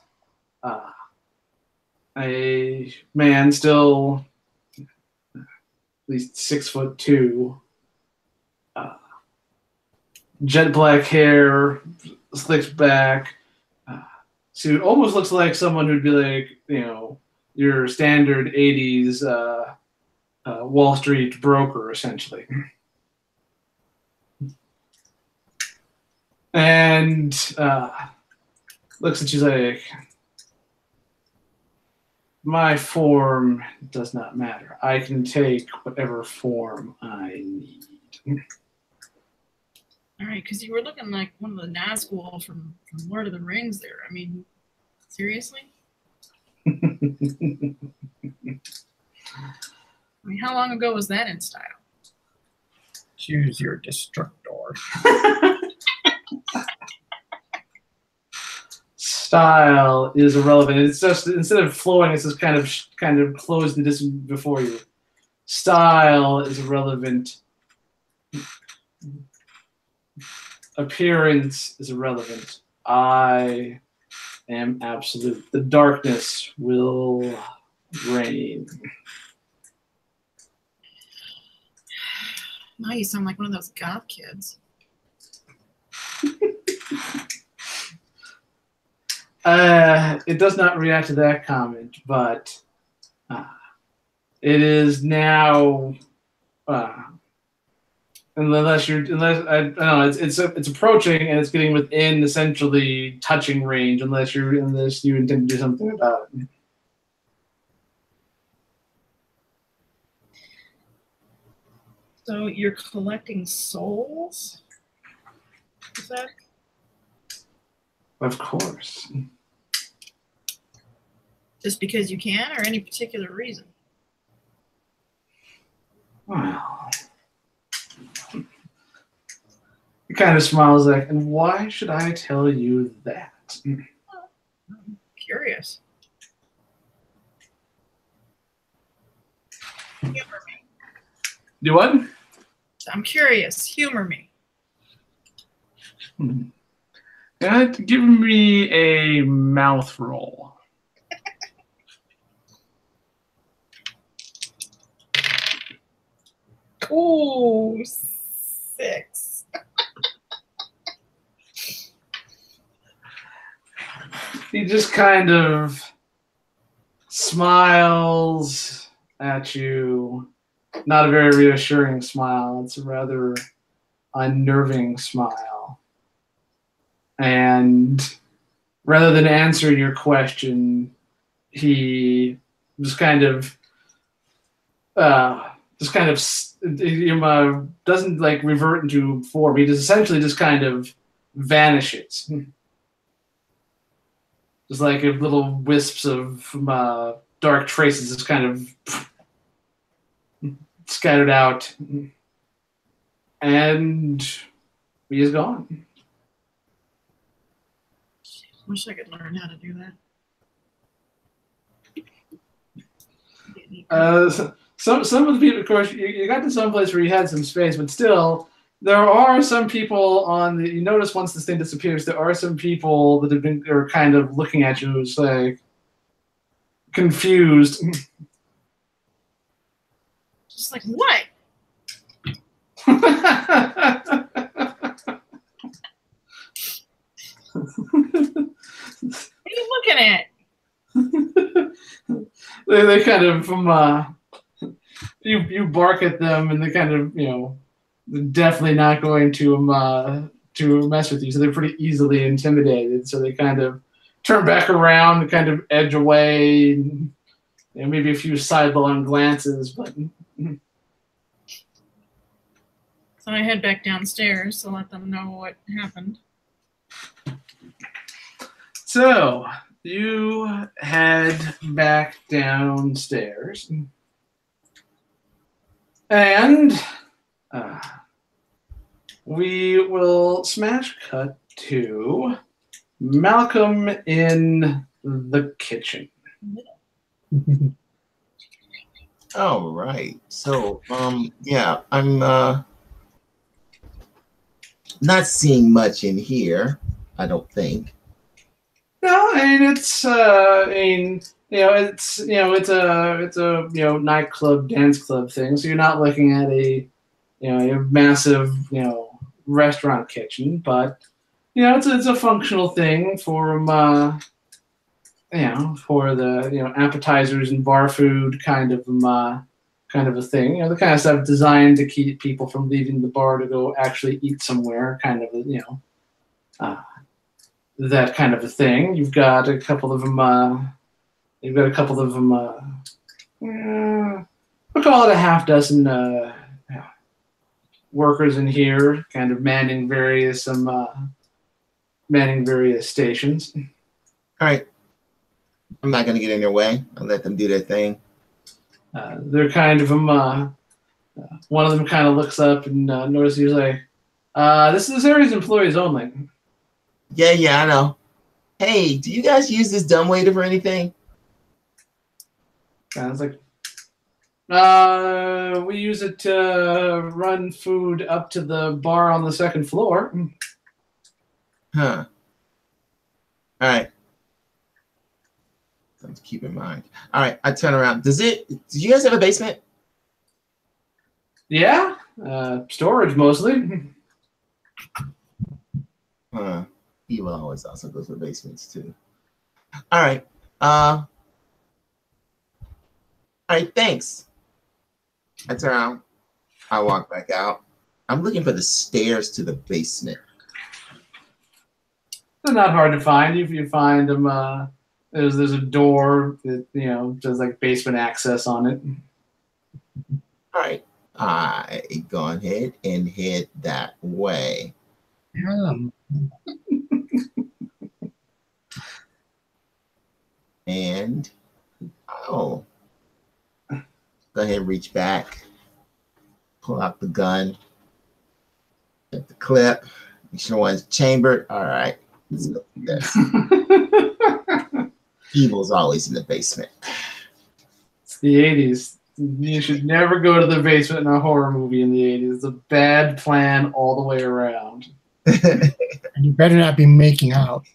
a man still at least 6'2", jet black hair, slicked back. So it almost looks like someone who'd be like, you know, your standard 80s Wall Street broker, essentially. And looks at you like, my form does not matter. I can take whatever form I need. All right, because you were looking like one of the Nazgul from Lord of the Rings there. I mean, seriously? I mean, how long ago was that in style? Choose your destructor. Style is irrelevant. It's just, instead of flowing, it's just kind of closed the distance before you. Style is irrelevant. Appearance is irrelevant. I am absolute. The darkness will reign. Now you sound like one of those goth kids. It does not react to that comment, but it is now. Unless I don't know, it's approaching and it's getting within essentially touching range. Unless you intend to do something about it. So you're collecting souls? Is that? Of course. Just because you can, or any particular reason? Well, he kind of smiles like, and why should I tell you that? I'm curious. Humor me. Do what? I'm curious. Humor me. Give me a mouth roll. Ooh, 6. He just kind of smiles at you. Not a very reassuring smile. It's a rather unnerving smile. And rather than answer your question, he just kind of doesn't like revert into form. He just essentially just kind of vanishes. Just like if little wisps of dark traces just kind of scattered out. And he is gone. Wish I could learn how to do that. Some of the people, of course, you got to some place where you had some space, but still, there are some people on the. You notice once this thing disappears, there are some people that are kind of looking at you, it's like confused. Just like what? What are you looking at? they kind of you bark at them, and they kind of they're definitely not going to mess with you. So they're pretty easily intimidated. So they kind of turn back around and kind of edge away, and maybe a few sidelong glances, but. So I head back downstairs to let them know what happened. So you head back downstairs, and we will smash cut to Malcolm in the kitchen. All right. So, yeah, I'm not seeing much in here. I don't think. No, I mean it's it's a nightclub, dance club thing. So you're not looking at a a massive restaurant kitchen, but it's a functional thing for for the appetizers and bar food kind of a thing. The kind of stuff designed to keep people from leaving the bar to go actually eat somewhere. Kind of that kind of a thing. You've got a couple of them. We'll call it a half dozen workers in here, kind of manning various stations. All right. I'm not going to get in their way. I'll let them do their thing. They're kind of one of them kind of looks up and notices he's like, this area's employees only. Yeah, I know. Hey, do you guys use this dumbwaiter for anything? I was like, we use it to run food up to the bar on the second floor. Huh. All right. Something to keep in mind. All right, I turn around. Do you guys have a basement? Yeah, storage mostly. Huh. Evil always also goes for basements too. All right. All right, thanks. I turn around. I walk back out. I'm looking for the stairs to the basement. They're not hard to find. If you find them, there's a door that does like basement access on it. All right. I go ahead and head that way. And go ahead and reach back, pull out the gun, get the clip, make sure one's chambered. All right, let's go through this. Evil's always in the basement. It's the 80s. You should never go to the basement in a horror movie in the 80s. It's a bad plan all the way around. And you better not be making out.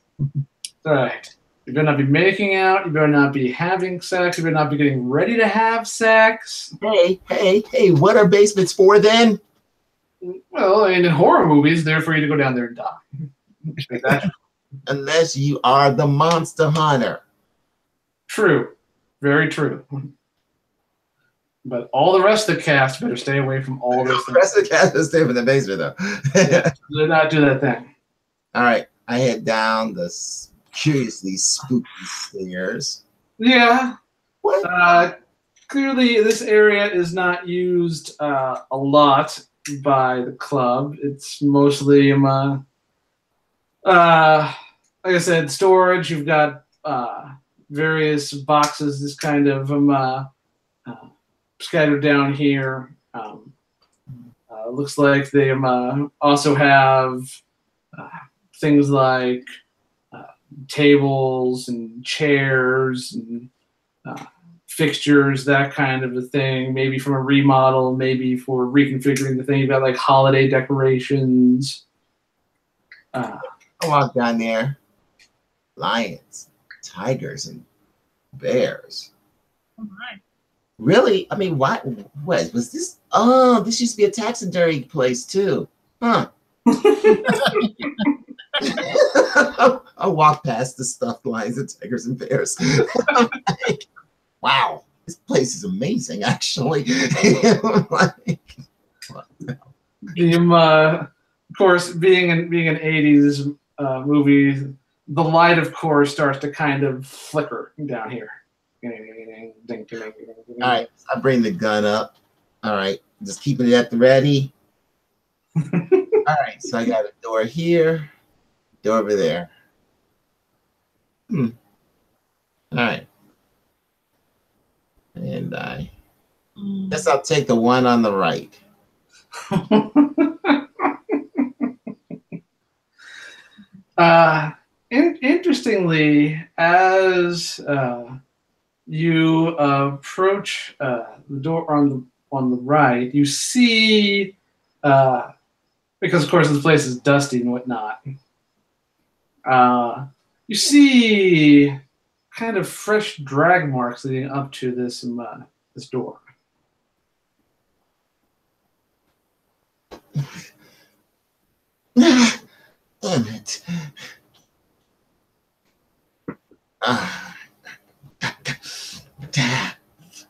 All right. You better not be making out. You better not be having sex. You better not be getting ready to have sex. Hey, what are basements for then? Well, in horror movies, they're for you to go down there and die. Unless you are the monster hunter. True. Very true. But all the rest of the cast better stay away from all this. The rest of the cast better stay from the basement, though. Do not do that thing. All right. I head down the curiously spooky stairs. Yeah. What? Clearly, this area is not used a lot by the club. It's mostly, like I said, storage. You've got various boxes, this kind of scattered down here. Looks like they also have things like tables and chairs and fixtures, that kind of a thing. Maybe from a remodel, maybe for reconfiguring the thing. You've got like holiday decorations. I walk down there. Lions, tigers, and bears. Oh my. Really? I mean, what was this? Oh, this used to be a taxidermy place too. Huh. I walk past the stuffed lions and tigers and bears. I'm like, wow, this place is amazing, actually. Like, of course, being an 80s movie, the light, of course, starts to kind of flicker down here. All right, I bring the gun up. All right, just keeping it at the ready. All right, so I got a door here, door over there. All right. And I guess I'll take the one on the right. Interestingly, as you approach the door on the right, you see, because of course this place is dusty and whatnot. You see kind of fresh drag marks leading up to this this door. Damn it.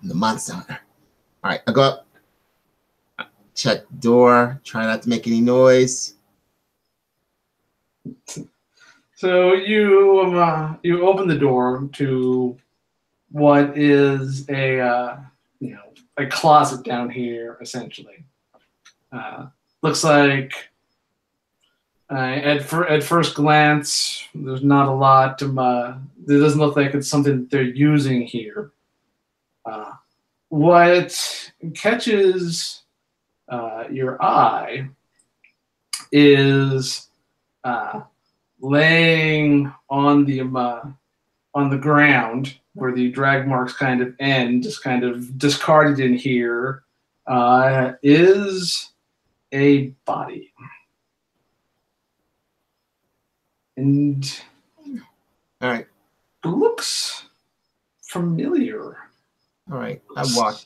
The monster hunter. All right, I go up, check the door, try not to make any noise. So you you open the door to what is a a closet down here, essentially. Looks like at first glance, there's not a lot. It doesn't look like it's something that they're using here. What catches your eye is laying on the ground where the drag marks kind of end, just kind of discarded in here, is a body. And All right, it looks familiar. all right. I walk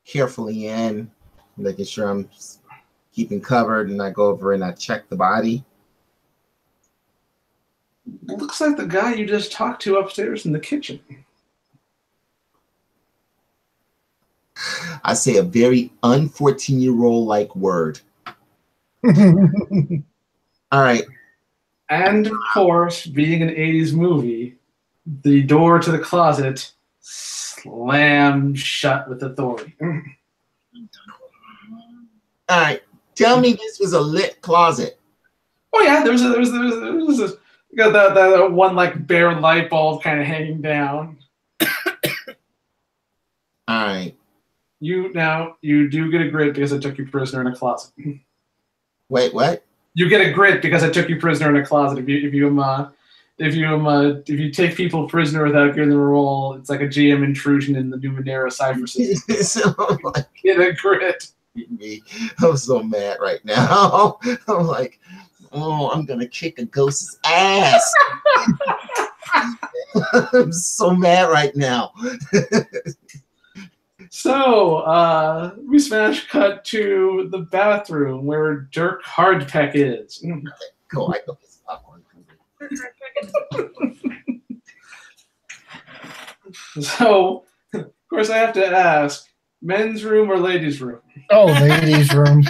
carefully in, making sure I'm keeping covered, and I go over and I check the body. It looks like the guy you just talked to upstairs in the kitchen. I say a very un-14-year-old like word. All right. And of course, being an 80s movie, the door to the closet slammed shut with authority. All right. Tell me this was a lit closet. Oh yeah, there was got that one like bare light bulb kind of hanging down. All right. You do get a grit because I took you prisoner in a closet. Wait, what? You get a grit because I took you prisoner in a closet. If you take people prisoner without giving them a roll, it's like a GM intrusion in the Numenera cipher system. So, like, Get a grit. I'm so mad right now. I'm like, oh, I'm gonna kick a ghost's ass. I'm so mad right now. So, we smash cut to the bathroom where Dirk Hardpeck is. Cool, I go get some popcorn. So, of course, I have to ask, men's room or ladies' room? Oh, ladies' room.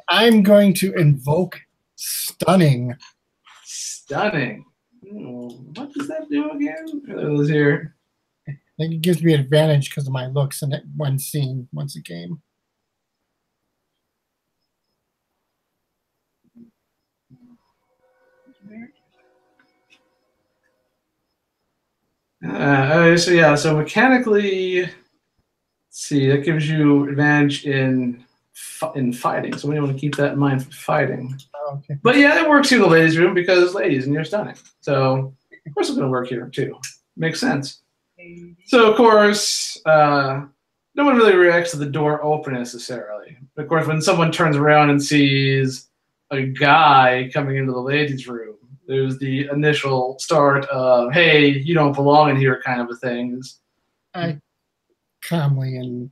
I'm going to invoke stunning. Stunning. What does that do again? It was here. I think it gives me an advantage because of my looks in one scene, once a game. So mechanically, let's see, that gives you advantage in fighting. So we want to keep that in mind for fighting. Oh, okay. But yeah, it works in the ladies' room because ladies and you're stunning. So of course it's going to work here too. Makes sense. So of course, no one really reacts to the door open necessarily. But of course, when someone turns around and sees a guy coming into the ladies' room, there's the initial start of, hey, you don't belong in here kind of a thing. I calmly and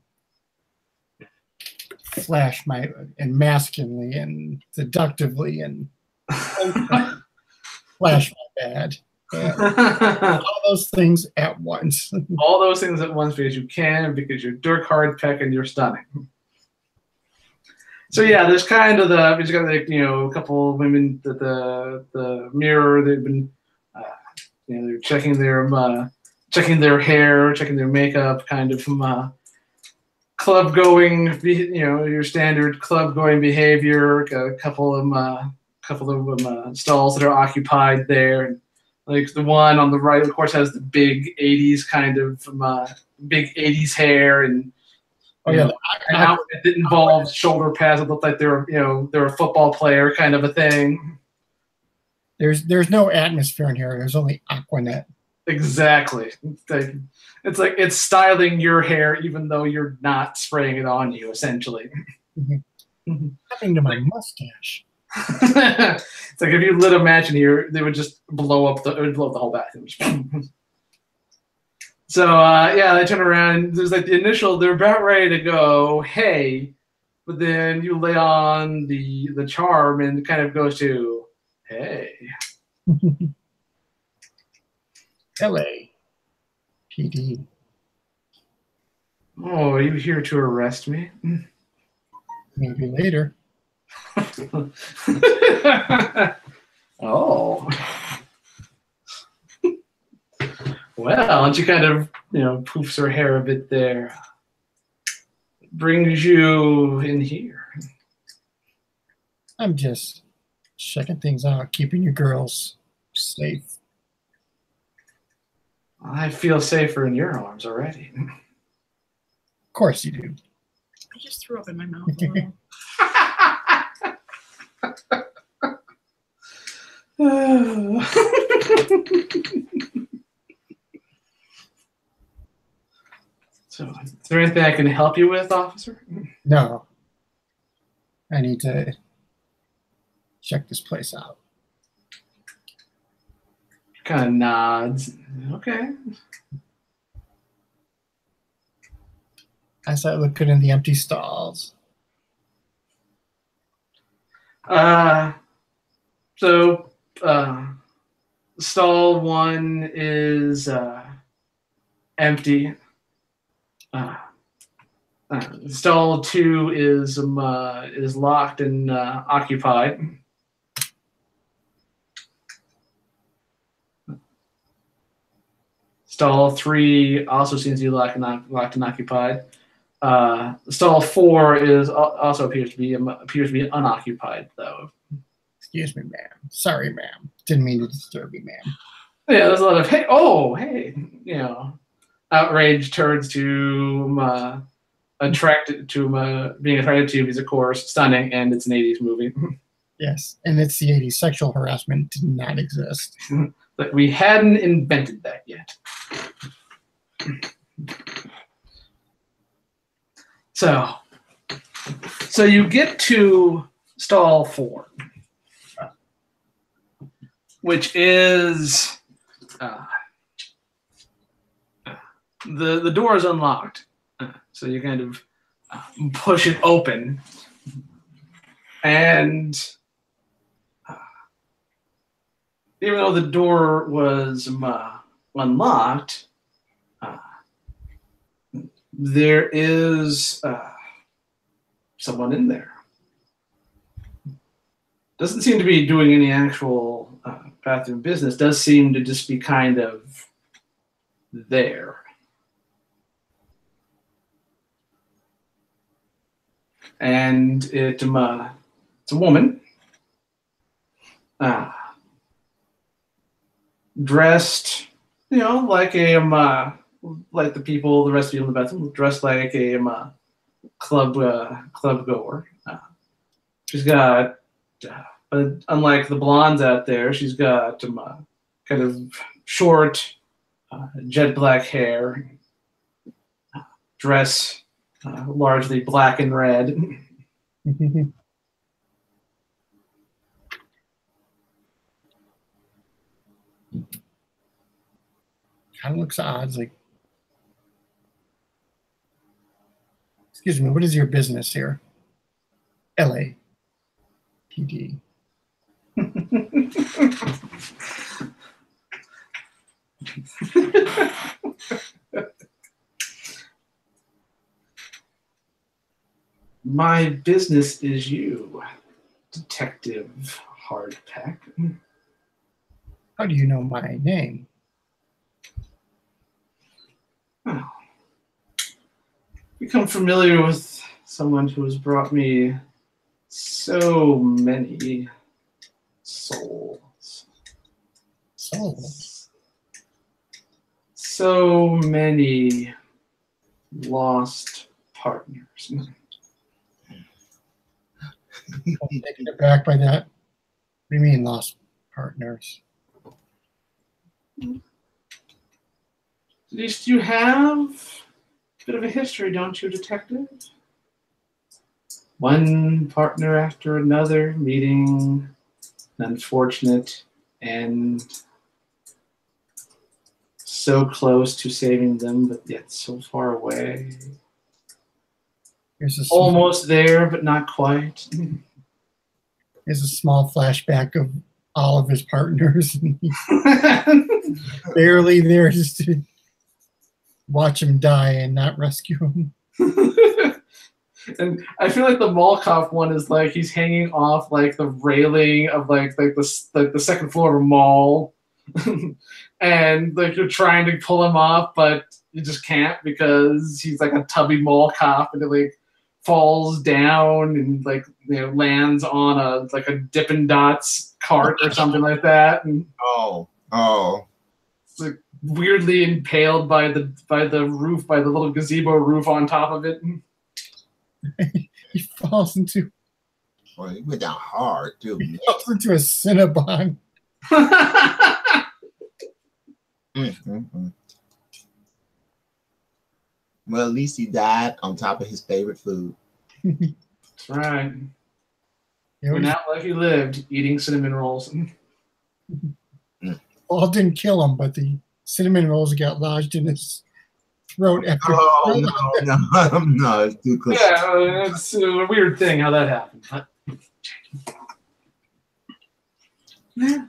flash and masculinely and seductively and flash my bad. All those things at once. All those things at once because you can, because you're Dirk Hardpeck and you're stunning. So yeah, there's kind of we just got like, a couple of women at the mirror. They've been they're checking their hair, checking their makeup, kind of from club going, your standard club going behavior. Got a couple of them stalls that are occupied there. And, like the one on the right, of course, has the big 80s kind of big 80s hair and Oh yeah, an outfit that involves shoulder pads that look like they're a football player kind of a thing. There's no atmosphere in here. There's only Aquanet. Exactly. It's like it's styling your hair even though you're not spraying it on you, essentially. Happening to my mustache. It's like if you lit a match in here, they would just blow up the whole bathroom. So yeah, they turn around and there's like the initial, they're about ready to go, hey, but then you lay on the charm and it kind of goes to, hey. LA PD. Oh, are you here to arrest me? Maybe later. Oh. Well, and she kind of, poofs her hair a bit there. Brings you in here. I'm just checking things out, keeping you girls safe. I feel safer in your arms already. Of course you do. I just threw up in my mouth a little. So, is there anything I can help you with, officer? No. I need to check this place out. Kind of nods. Okay. I started looking in the empty stalls. So, stall 1 is empty. Stall 2 is locked and occupied. Stall 3 also seems to be locked and occupied. Stall 4 is also appears to be unoccupied though. Excuse me, ma'am. Sorry, ma'am. Didn't mean to disturb you, ma'am. Yeah, there's a lot of hey, outrage turns to being attracted to because of course stunning, and it's an 80s movie. Yes, and it's the 80s. Sexual harassment did not exist. But we hadn't invented that yet. So you get to stall 4, which is the door is unlocked, so you kind of push it open, and even though the door was unlocked, there is someone in there. Doesn't seem to be doing any actual bathroom business. Does seem to just be kind of there. And it's a woman. Dressed, like a like the rest of people in the bathroom, dressed like a club goer. She's got, but unlike the blondes out there, she's got kind of short, jet black hair. Dress largely black and red. Kind of looks odd. It's like, excuse me, what is your business here? LA PD. My business is you, Detective Hardpack. How do you know my name? Oh. Become familiar with someone who has brought me so many souls. Souls? So many lost partners. I'm taken aback by that. What do you mean lost partners? At least you have a bit of a history, don't you, detective? One partner after another, meeting an unfortunate end. So close to saving them, but yet so far away. Almost there, but not quite. Here's a small flashback of all of his partners. Barely there just to watch him die and not rescue him. And I feel like the mall cop one is like he's hanging off like the railing of like the second floor of a mall, and like you're trying to pull him off, but you just can't because he's like a tubby mall cop, and it like falls down and like lands on a Dippin' Dots cart or something like that. And oh, it's like weirdly impaled by the roof, by the little gazebo roof on top of it. He falls into. Well, he went down hard too. He falls into a Cinnabon. Well, at least he died on top of his favorite food. That's right. Went out like he lived, eating cinnamon rolls. Well, it didn't kill him, but the cinnamon rolls got lodged in his throat after. No, it's too close. Yeah, it's a weird thing how that happened. But... yeah.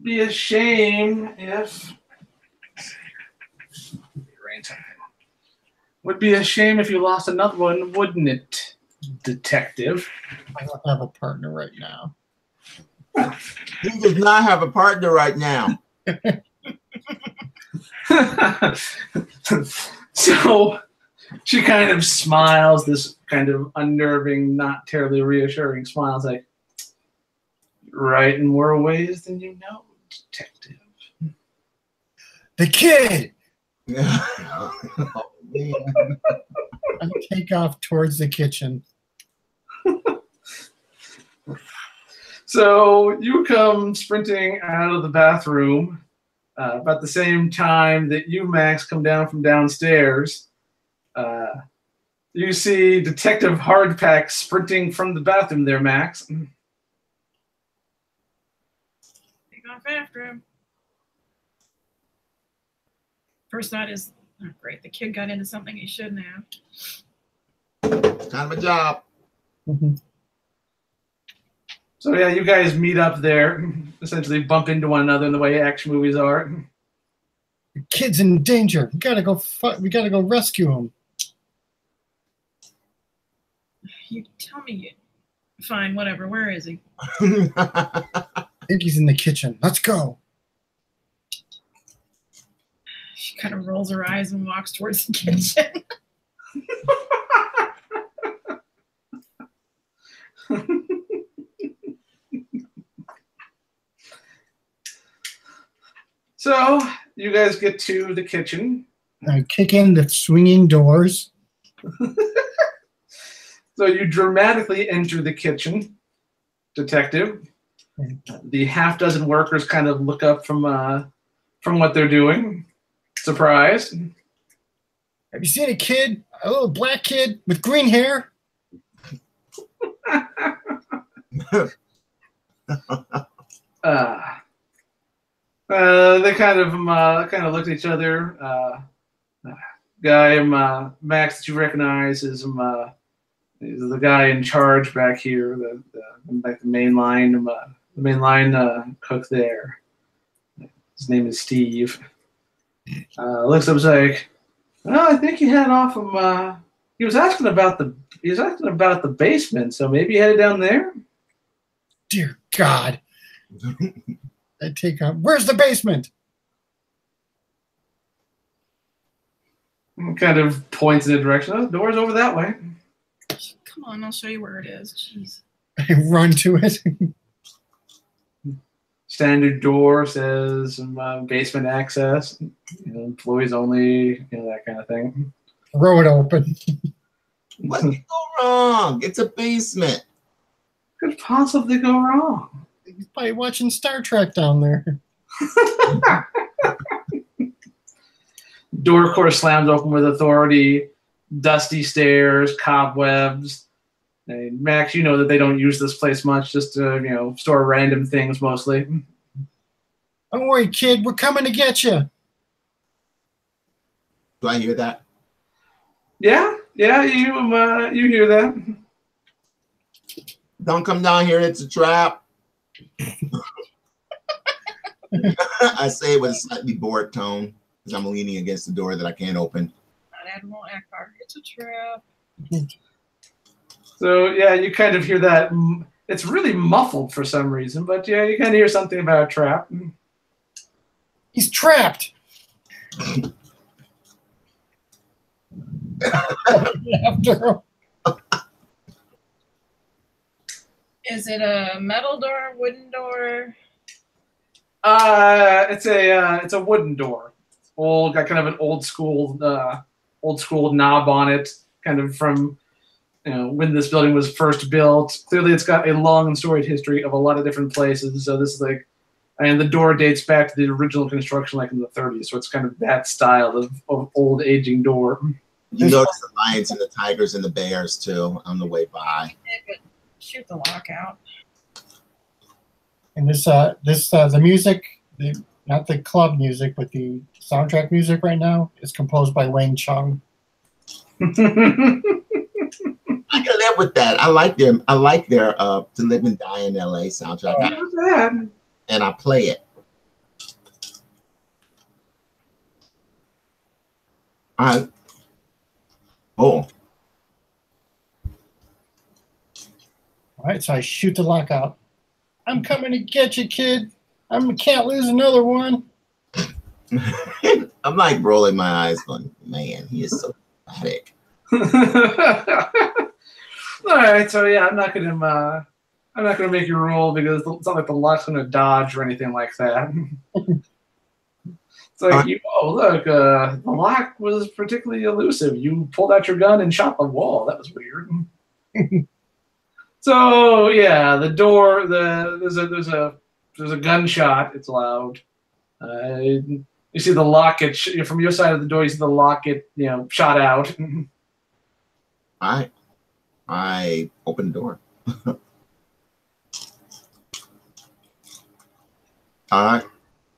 Be a shame if. Would be a shame if you lost another one, wouldn't it, detective? I don't have a partner right now. He does not have a partner right now. So she kind of smiles, this kind of unnerving, not terribly reassuring smile. It's like, right in more ways than you know, detective. The kid! Oh, man. I take off towards the kitchen. So you come sprinting out of the bathroom about the same time that you, Max, come down from downstairs. You see Detective Hardpack sprinting from the bathroom there, Max. Take off after him. First thought is, oh, great, the kid got into something he shouldn't have. Kind of a job. Mm-hmm. So yeah, you guys meet up there, essentially bump into one another in the way action movies are. The kid's in danger. We gotta go. We gotta go rescue him. You tell me you. Fine, whatever. Where is he? I think he's in the kitchen. Let's go. She kind of rolls her eyes and walks towards the kitchen. So you guys get to the kitchen. I kick in the swinging doors. So you dramatically enter the kitchen, detective. The half dozen workers kind of look up from what they're doing, surprised. Have you seen a kid, a little black kid with green hair? They kind of looked at each other. Guy, Max, that you recognize is the guy in charge back here, the main line cook there. His name is Steve. Looks up, like, well, I think he had off from. He was asking about the basement, so maybe he headed down there. Dear God. I take off. Where's the basement? Kind of points in a direction. Oh, the door's over that way. Come on, I'll show you where it is. Jeez. I run to it. standard door says basement access, employees only, that kind of thing. Throw it open. What could go wrong? It's a basement. What could possibly go wrong? He's probably watching Star Trek down there. Door, of course, slams open with authority. Dusty stairs, cobwebs. And Max, you know that they don't use this place much, just to store random things mostly. Don't worry, kid. We're coming to get you. Do I hear that? Yeah, you hear that. Don't come down here. It's a trap. I say it with a slightly bored tone because I'm leaning against the door that I can't open. Admiral Eckhart, it's a trap. So yeah, you kind of hear that. It's really muffled for some reason, but yeah, you kind of hear something about a trap. He's trapped. After him. Is it a metal door, wooden door? It's a wooden door. Old, got kind of an old school knob on it, kind of from when this building was first built. Clearly, it's got a long and storied history of a lot of different places. So this is and the door dates back to the original construction, like in the 30s. So it's kind of that style of old aging door. You notice the lions and the tigers and the bears too on the way by. But shoot the lock out. And the music, not the club music, but the soundtrack music right now is composed by Wang Chung. I can live with that. I like their To Live and Die in LA soundtrack. And I play it. All right, so I shoot the lock out. I'm coming to get you, kid. I can't lose another one. I'm like rolling my eyes going, man, he is so pathetic. All right, so yeah, I'm not gonna make you roll because it's not like the lock's gonna dodge or anything like that. It's like, look, the lock was particularly elusive. You pulled out your gun and shot the wall. That was weird. So yeah, the door, there's a gunshot. It's loud. You see the lock get from your side of the door. You see the lock get shot out. I open the door. I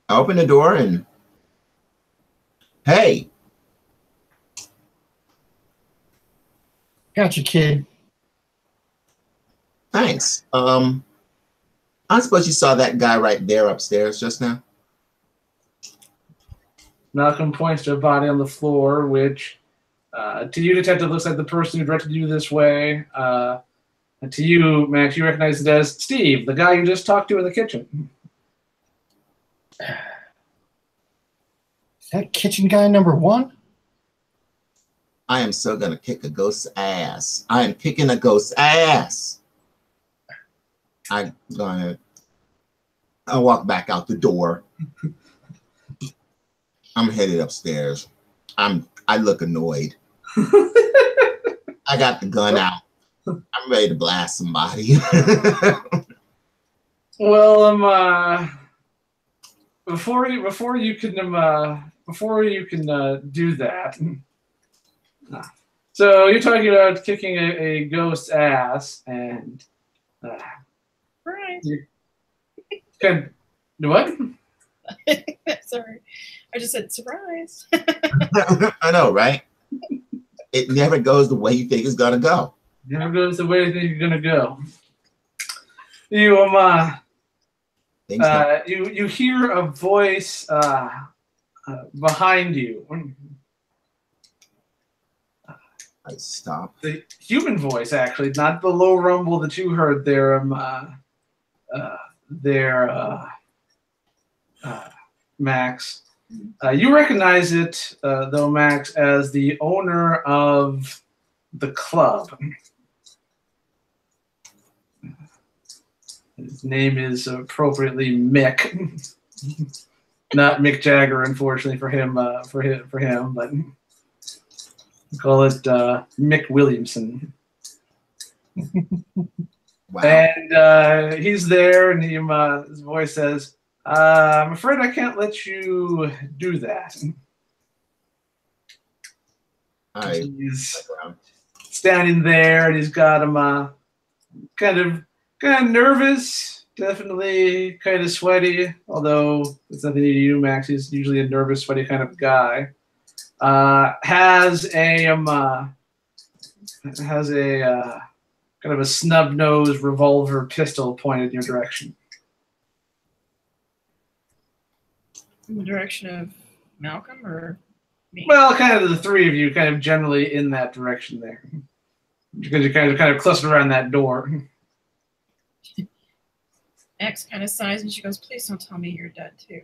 open the door and hey, gotcha, kid. Thanks. I suppose you saw that guy right there upstairs just now. Malcolm points to a body on the floor, which to you, detective, looks like the person who directed you this way. And to you, Max, you recognize it as Steve, the guy you just talked to in the kitchen. Is that kitchen guy number one? I am so gonna kick a ghost's ass. I am kicking a ghost's ass. I'll walk back out the door. I'm headed upstairs. I look annoyed. I got the gun out. I'm ready to blast somebody. Well, before you can do that. So you're talking about kicking a ghost's ass, and Right. What? Sorry, I just said surprise. I know, right? It never goes the way you think it's gonna go. Never goes the way you think you're gonna go. You you hear a voice behind you. I stop. The human voice, actually, not the low rumble that you heard there. Max. You recognize it, though, Max, as the owner of the club. His name is appropriately Mick. Not Mick Jagger, unfortunately for him. For him, but we call it Mick Williamson. Wow. And he's there, and his voice says, "I'm afraid I can't let you do that." All right. He's standing there, and he's got him kind of nervous, definitely kind of sweaty. Although it's nothing new to you, Max. He's usually a nervous, sweaty kind of guy. Has a kind of a snub-nosed revolver pistol pointed in your direction. In the direction of Malcolm or me? Well, kind of the three of you, kind of generally in that direction there, because you're kind of clustered around that door. X kind of sighs and she goes, "Please don't tell me you're dead too."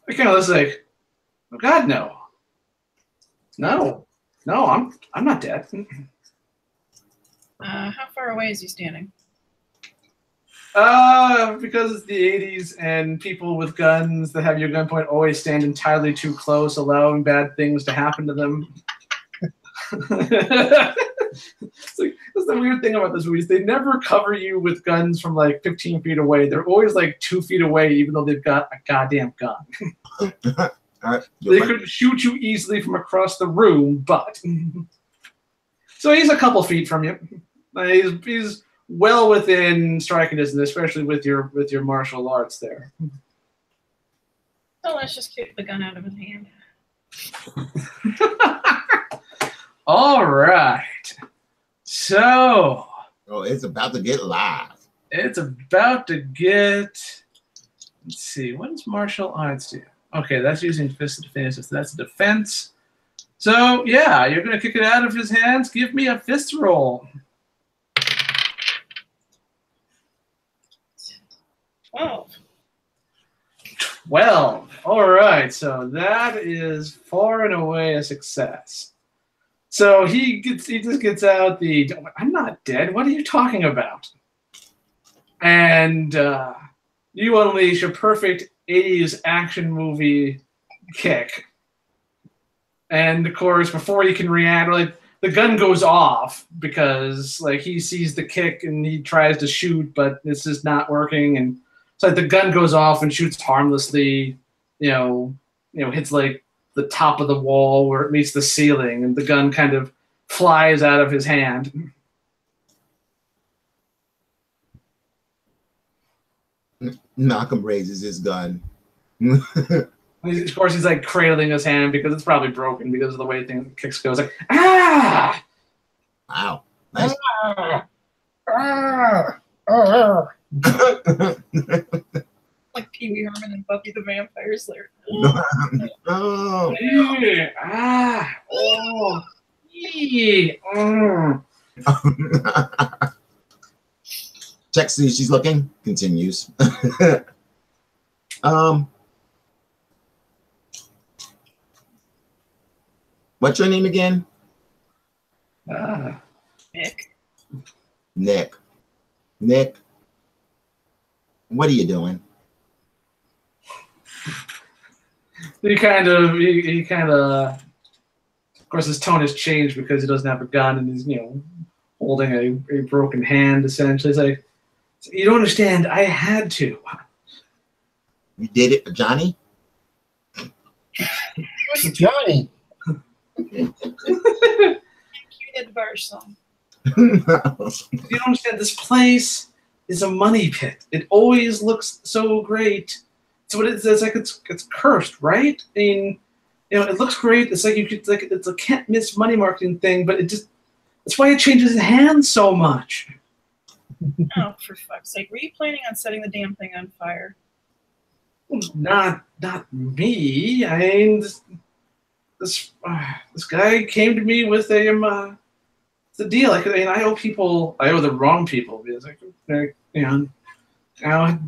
I kind of was like, "Oh God, no, I'm not dead." How far away is he standing? Because it's the 80s and people with guns that have your gunpoint always stand entirely too close, allowing bad things to happen to them. It's like, that's the weird thing about this movie is they never cover you with guns from like 15 feet away. They're always like 2 feet away, even though they've got a goddamn gun. They could shoot you easily from across the room, but so he's a couple feet from you. He's well within striking distance, especially with your martial arts there. So let's just kick the gun out of his hand. All right. So. Oh, it's about to get live. It's about to get. Let's see. What does martial arts do? Okay, that's using fist defense. So that's a defense. So yeah, you're gonna kick it out of his hands. Give me a fist roll. 12. All right, so that is far and away a success. So he just gets out the, "I'm not dead. What are you talking about?" And you unleash a perfect 80s action movie kick. And of course, before you can react, like the gun goes off because like he sees the kick and he tries to shoot, but this is not working. And so like, the gun goes off and shoots harmlessly, hits like the top of the wall where it meets the ceiling, and the gun kind of flies out of his hand. Malcolm raises his gun. Of course, he's like cradling his hand because it's probably broken because of the way things kicks goes. Like, ah! Wow. Nice. Like Pee Wee Herman and Buffy the Vampire Slayer. Oh. Ah! Oh! Oh. Check, see she's looking. Continues. What's your name again? Nick. Nick. Nick. What are you doing? He kind of, of course, his tone has changed because he doesn't have a gun and he's, holding a broken hand, essentially. He's like, "You don't understand. I had to." You did it for Johnny? Johnny. You did the bar song. You don't understand. This place is a money pit. It always looks so great. So it's like it's cursed, right? I mean, it looks great. It's like it's a can't miss money marketing thing, but that's why it changes hands so much. Oh, for fuck's sake! Were you planning on setting the damn thing on fire? Not me. I mean, this guy came to me with the deal. Like, I owe the wrong people because I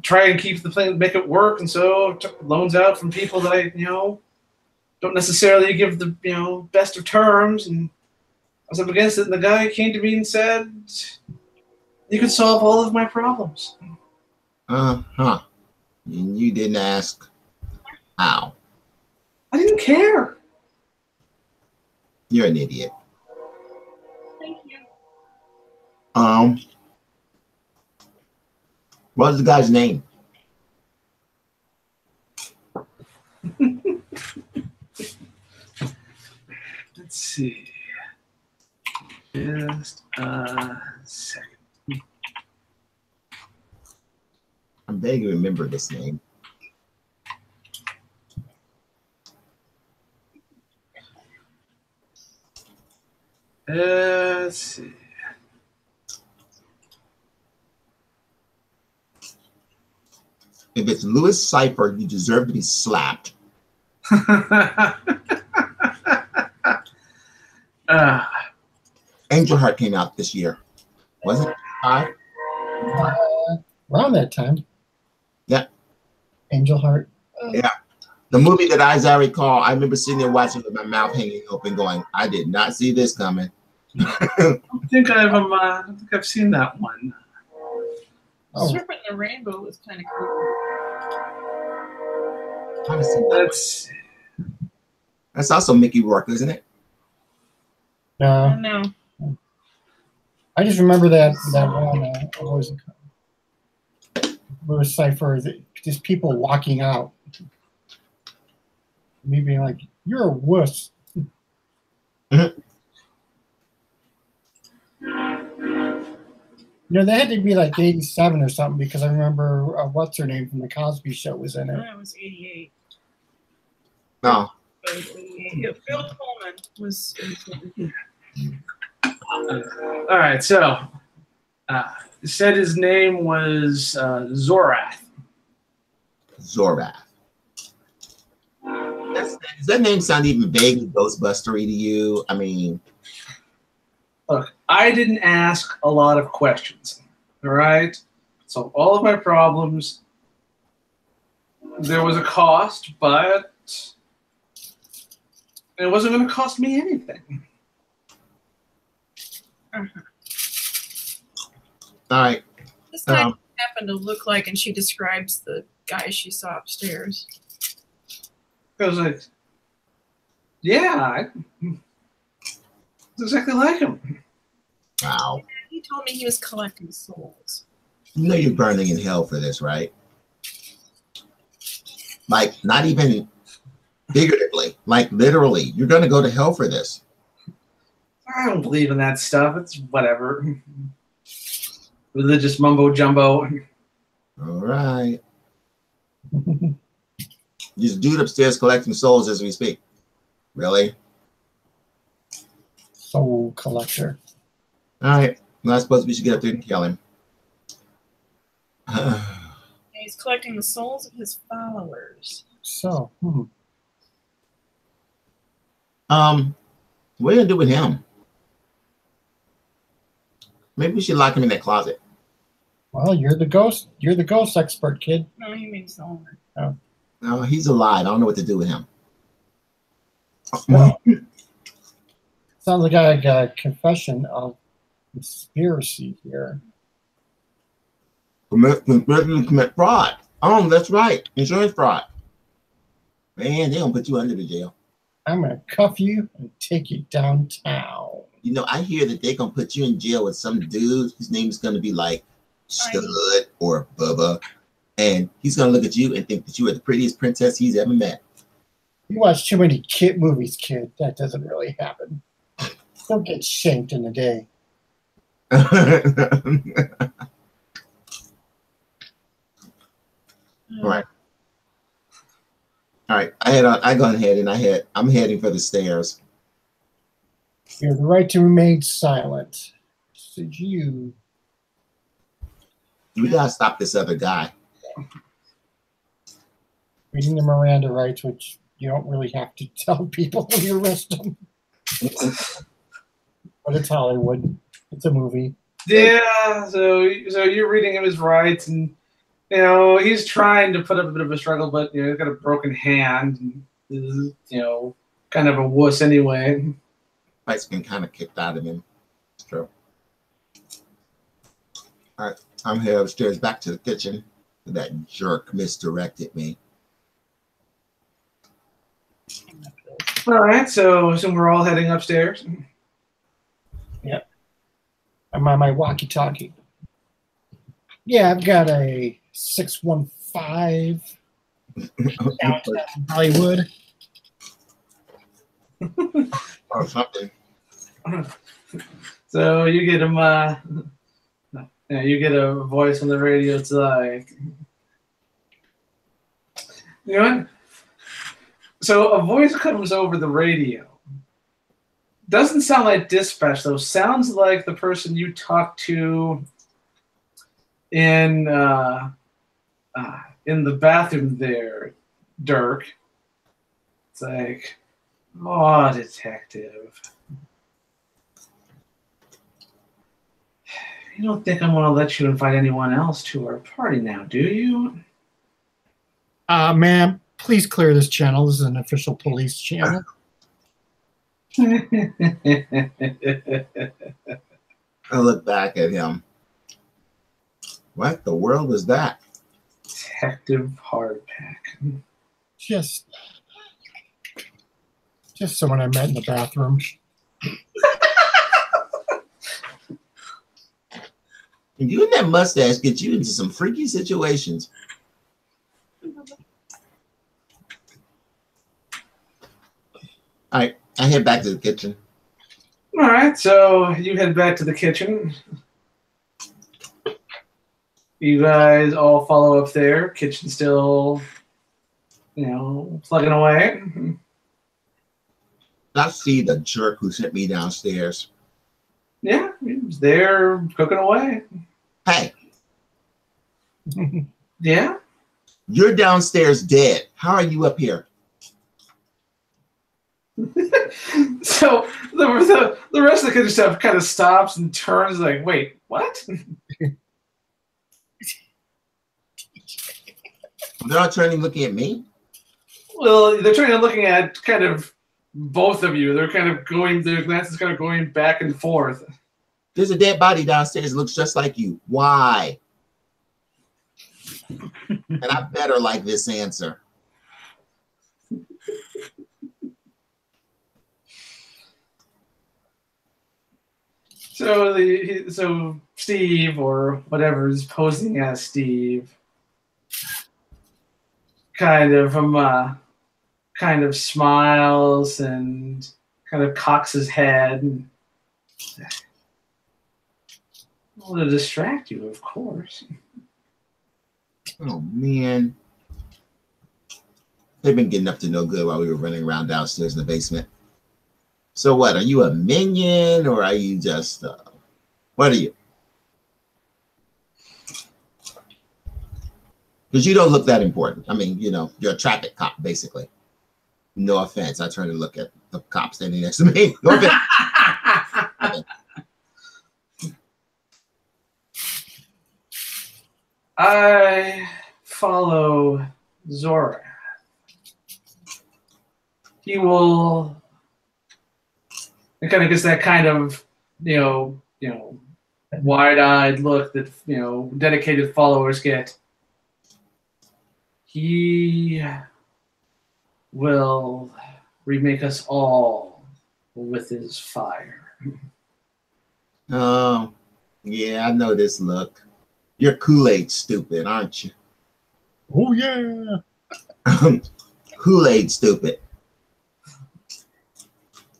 try and keep the thing, make it work, and so took loans out from people that I don't necessarily give the best of terms, and I was up against it. And the guy came to me and said, You could solve all of my problems. Uh-huh. And you didn't ask how. I didn't care. You're an idiot. Thank you. What's the guy's name? Let's see. Just a second. I vaguely remember this name. Let's see. If it's Louis Cipher, you deserve to be slapped. Angel Heart came out this year. Wasn't it? Around that time. Yeah. Angel Heart. Yeah. The movie that I recall, I remember sitting there watching with my mouth hanging open going, I did not see this coming. I don't think I've seen that one. Oh. Serpent in the Rainbow was kind of cool. I haven't seen that That's one. That's also Mickey Rourke, isn't it? I No, don't know. I just remember that one. What was it called? Louis Cipher. Just people walking out. Me being like, "You're a wuss." They had to be like 87 or something because I remember what's her name from the Cosby Show was in it. That was 88. No. It was 88. Yeah, Phil Coleman was. all right. So, said his name was Zorath. Zorath. Does that name sound even vaguely Ghostbustery to you? I mean, Look, I didn't ask a lot of questions. All right. So all of my problems. There was a cost, but it wasn't going to cost me anything. Uh-huh. all right. This guy happened to look like, and she describes the guy she saw upstairs. I was like, yeah, it's exactly like him. Wow. He told me he was collecting souls. You know you're burning in hell for this, right? Like, not even figuratively, like literally, you're going to go to hell for this. I don't believe in that stuff. It's whatever. Religious mumbo jumbo. All right. This dude upstairs collecting souls as we speak. Really? Soul collector. All right. Well, I suppose we should get up there and kill him. He's collecting the souls of his followers. So, What are you gonna do with him? Maybe we should lock him in that closet. well, you're the ghost. You're the ghost expert, kid. No, he means the owner. No, he's alive. I don't know what to do with him. Well, sounds like I got a confession of conspiracy here. Commit fraud. Oh, that's right. Insurance fraud. Man, they're gonna put you under the jail. I'm gonna cuff you and take you downtown. You know, I hear that they're gonna put you in jail with some dude. His name's gonna be like Stud or Bubba. And he's gonna look at you and think that you are the prettiest princess he's ever met. You watch too many kid movies, kid. That doesn't really happen. Don't get shanked in a day. Right. All right. I gone ahead and I'm heading for the stairs. You have the right to remain silent. Did you? We gotta stop this other guy. Reading the Miranda rights, which you don't really have to tell people when you arrest them. But it's Hollywood. It's a movie. Yeah, so you're reading him his rights, and he's trying to put up a bit of a struggle, but he's got a broken hand, and is kind of a wuss anyway. Fight's been kind of kicked out of him. It's true. I'm here upstairs, back to the kitchen. That jerk misdirected me. All right, so we're all heading upstairs. Yep. I'm on my walkie-talkie. Yeah, I've got a 615 downtown Hollywood. Or something. So you get him. You get a voice on the radio. It's like, you know what? So a voice comes over the radio. Doesn't sound like dispatch though. Sounds like the person you talked to in the bathroom there, Dirk. It's like, oh, detective. You don't think I'm going to let you invite anyone else to our party now, do you? Ma'am, please clear this channel. This is an official police channel. I look back at him. What the world was that? Detective Hardpack. Just someone I met in the bathroom. And you and that mustache get you into some freaky situations. All right, I head back to the kitchen. All right, so you head back to the kitchen. You guys all follow up there. Kitchen still, plugging away. I see the jerk who sent me downstairs. Yeah, he was there cooking away. Hey. Yeah? You're downstairs dead. How are you up here? So the rest of the kitchen stuff kind of stops and turns like, wait, what? They're all turning looking at me? Well, they're turning and looking at kind of both of you. They're kind of going, their glances kind of going back and forth. There's a dead body downstairs that looks just like you. Why? And I better like this answer. So Steve, or whatever is posing as Steve, kind of smiles and kind of cocks his head. And, well, to distract you, of course. Oh, man. They've been getting up to no good while we were running around downstairs in the basement. So what, are you a minion or are you just, what are you? Because you don't look that important. I mean, you're a traffic cop, basically. No offense. I turn to look at the cop standing next to me. No offense. I follow Zora. He will. It kind of gets that kind of, wide-eyed look that dedicated followers get. He will remake us all with his fire. Oh, yeah, I know this look. You're Kool-Aid stupid, aren't you? Oh, yeah. Kool-Aid stupid.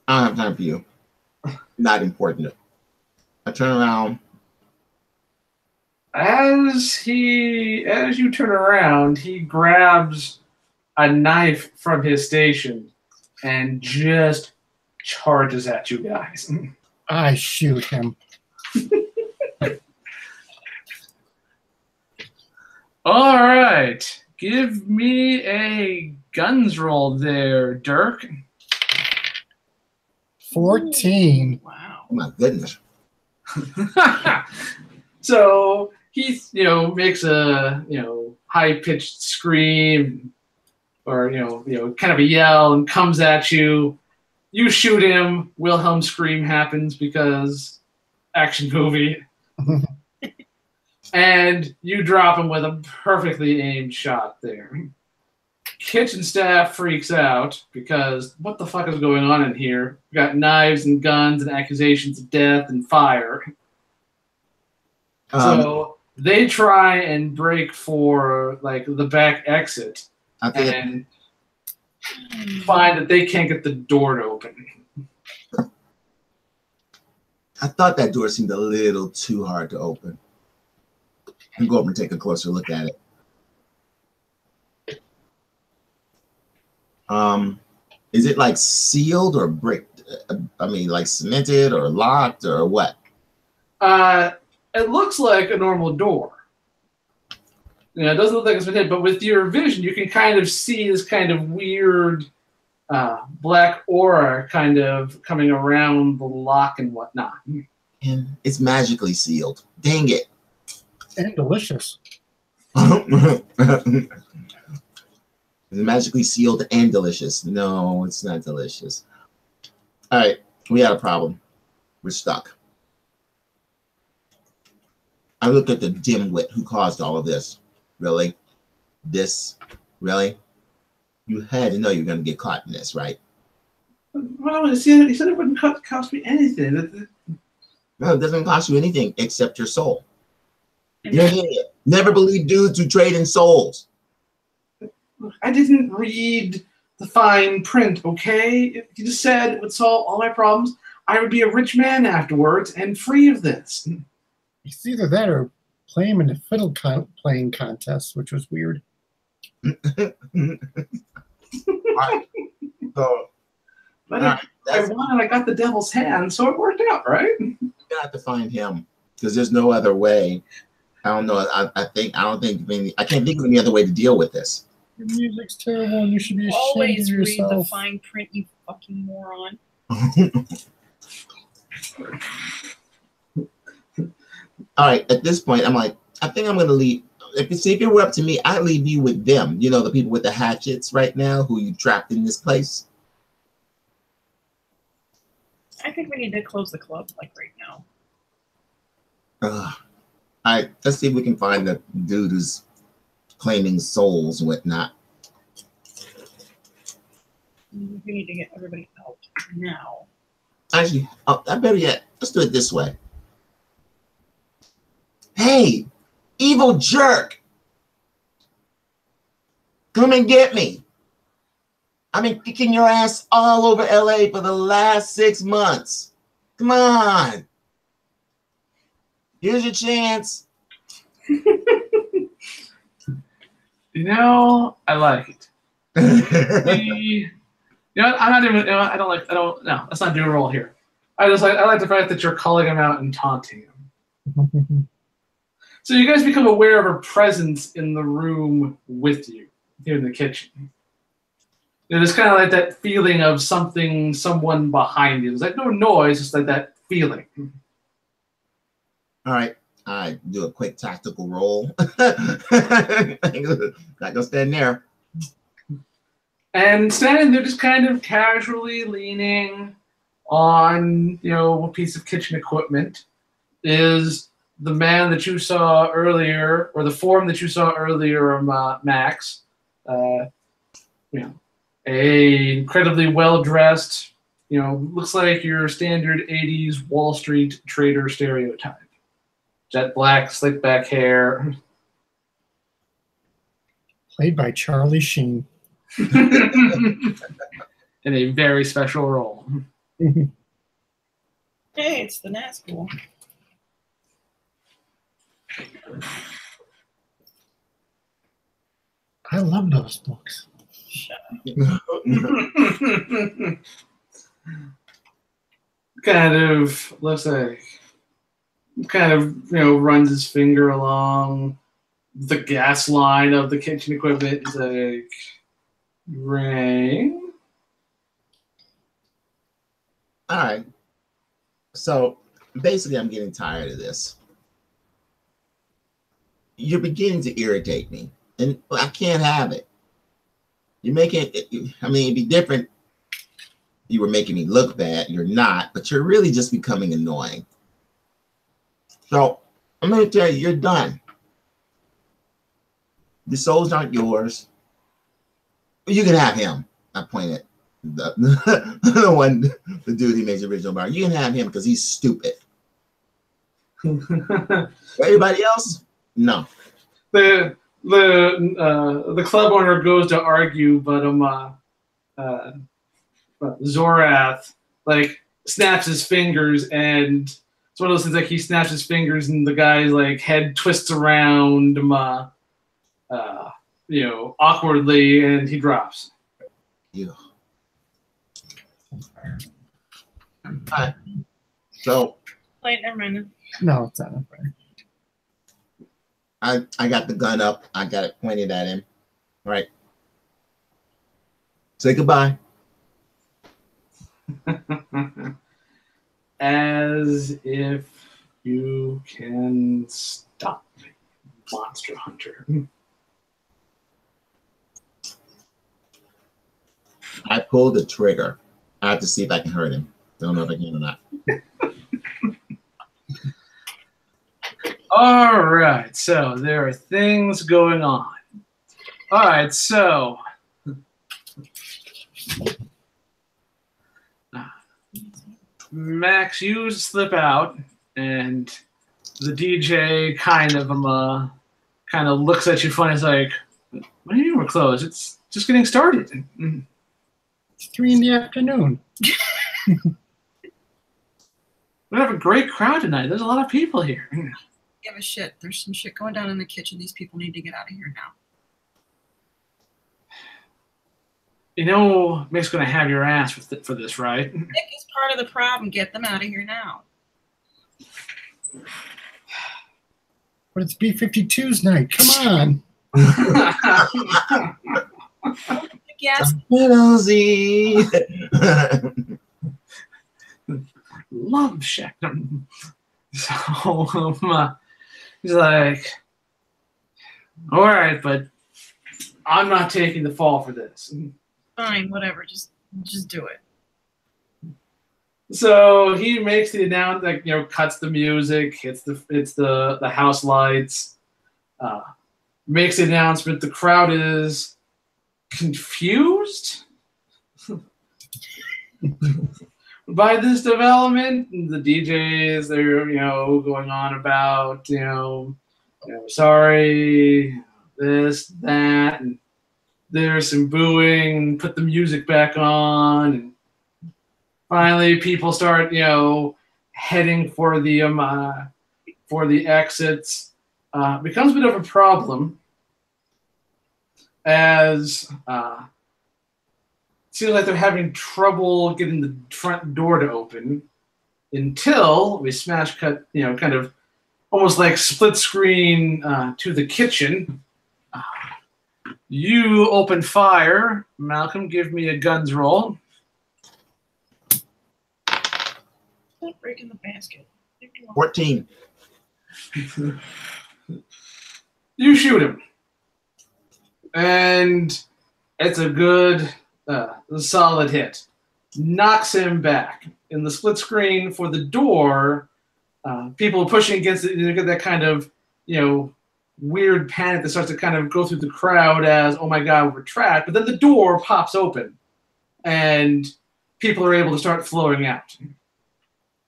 I don't have time for you. Not important. I turn around. As you turn around, he grabs a knife from his station and just charges at you guys. I shoot him. All right. Give me a guns roll there, Dirk. 14. Wow. Oh my goodness. So he, makes a, high-pitched scream or, kind of a yell and comes at you. You shoot him. Wilhelm scream happens because action movie. And you drop him with a perfectly aimed shot there. Kitchen staff freaks out because what the fuck is going on in here? We got knives and guns and accusations of death and fire. So they try and break for like the back exit and find that they can't get the door to open. I thought that door seemed a little too hard to open. And go over and take a closer look at it. Is it like sealed or bricked? I mean, like cemented or locked or what? It looks like a normal door. You know, it doesn't look like it's been hit, but with your vision, you can kind of see this kind of weird black aura kind of coming around the lock and whatnot. And it's magically sealed. Dang it. And delicious. It's magically sealed and delicious. No, it's not delicious. All right, we had a problem. We're stuck. I look at the dimwit who caused all of this. Really? This? Really? You had to know you were going to get caught in this, right? Well, he said it wouldn't cost me anything. No, it doesn't cost you anything except your soul. You're an idiot. Never believe dudes who trade in souls. I didn't read the fine print, okay? You just said it would solve all my problems. I would be a rich man afterwards and free of this. It's either that or play him in a fiddle playing contest, which was weird. Right. So, But I won and I got the devil's hand, so it worked out, right? You have to find him because there's no other way. I don't know. I can't think of any other way to deal with this. Your music's terrible and you should be ashamed Always of read yourself. the fine print, you fucking moron. All right, at this point, I'm like, I think I'm going to leave. If it were up to me, I'd leave you with them. You know, the people with the hatchets right now who you trapped in this place. I think we need to close the club, like right now. All right, let's see if we can find the dude who's claiming souls and whatnot. We need to get everybody out now. Actually, I better yet, let's do it this way. Hey, evil jerk! Come and get me. I've been kicking your ass all over LA for the last 6 months. Come on. Here's your chance. You know, I like it. You know, I'm not even. You know, I don't. No, let's not do a roll here. I like the fact that you're calling him out and taunting him. So you guys become aware of her presence in the room with you here in the kitchen. You know, there's kind of like that feeling of someone behind you. There's like no noise, just like that feeling. All right, I do a quick tactical roll. Not gonna stand there. And standing there, just kind of casually leaning on, you know, a piece of kitchen equipment, is the man that you saw earlier, or the form that you saw earlier, Max. You know, a incredibly well dressed, you know, looks like your standard '80s Wall Street trader stereotype. Jet black, slick back hair. Played by Charlie Sheen. In a very special role. Hey, it's the Nat School. I love those books. Shut up. Kind of looks like, kind of, you know, runs his finger along the gas line of the kitchen equipment. He's like, ring. All right. So basically, I'm getting tired of this. You're beginning to irritate me, and I can't have it. You're making it, I mean, it'd be different. You were making me look bad. You're not, but you're really just becoming annoying. So I'm going to tell you, you're done. The souls aren't yours. You can have him. I pointed the dude who made the original bar. You can have him because he's stupid. Everybody else, no. The club owner goes to argue, but Zorath like snaps his fingers, and it's one of those things like he snaps his fingers and the guy's like head twists around awkwardly, and he drops. Yeah. Alright. So Wait, never mind. No, it's not fair. I got the gun up. I got it pointed at him. All right. Say goodbye. As if you can stop me, Monster Hunter. I pulled the trigger. I have to see if I can hurt him. Don't know if I can or not. All right, so there are things going on. All right, so Max, you slip out, and the DJ kind of looks at you funny. It's like, what do you mean we're closed? It's just getting started. It's 3 in the afternoon. We have a great crowd tonight. There's a lot of people here. Give a shit. There's some shit going down in the kitchen. These people need to get out of here now. You know Mick's going to have your ass for this, right? Nick is part of the problem. Get them out of here now. But it's B-52's night. Come on. Yes. Love Shack. So he's like, all right, but I'm not taking the fall for this. Fine, whatever. Just do it. So he makes the announcement, like, cuts the music, hits the house lights, makes the announcement. The crowd is confused by this development. The DJs, they're going on about sorry, this, that, and there's some booing. Put the music back on, and finally people start heading for the exits. Becomes a bit of a problem as seems like they're having trouble getting the front door to open until we smash cut, kind of almost like split screen to the kitchen. You open fire. Malcolm, give me a guns roll. Stop breaking the basket. 14. You shoot him. And it's a good, solid hit. Knocks him back. In the split screen for the door, people pushing against it, you get that kind of, weird panic that starts to kind of go through the crowd as, oh my God, we're trapped. But then the door pops open and people are able to start flowing out.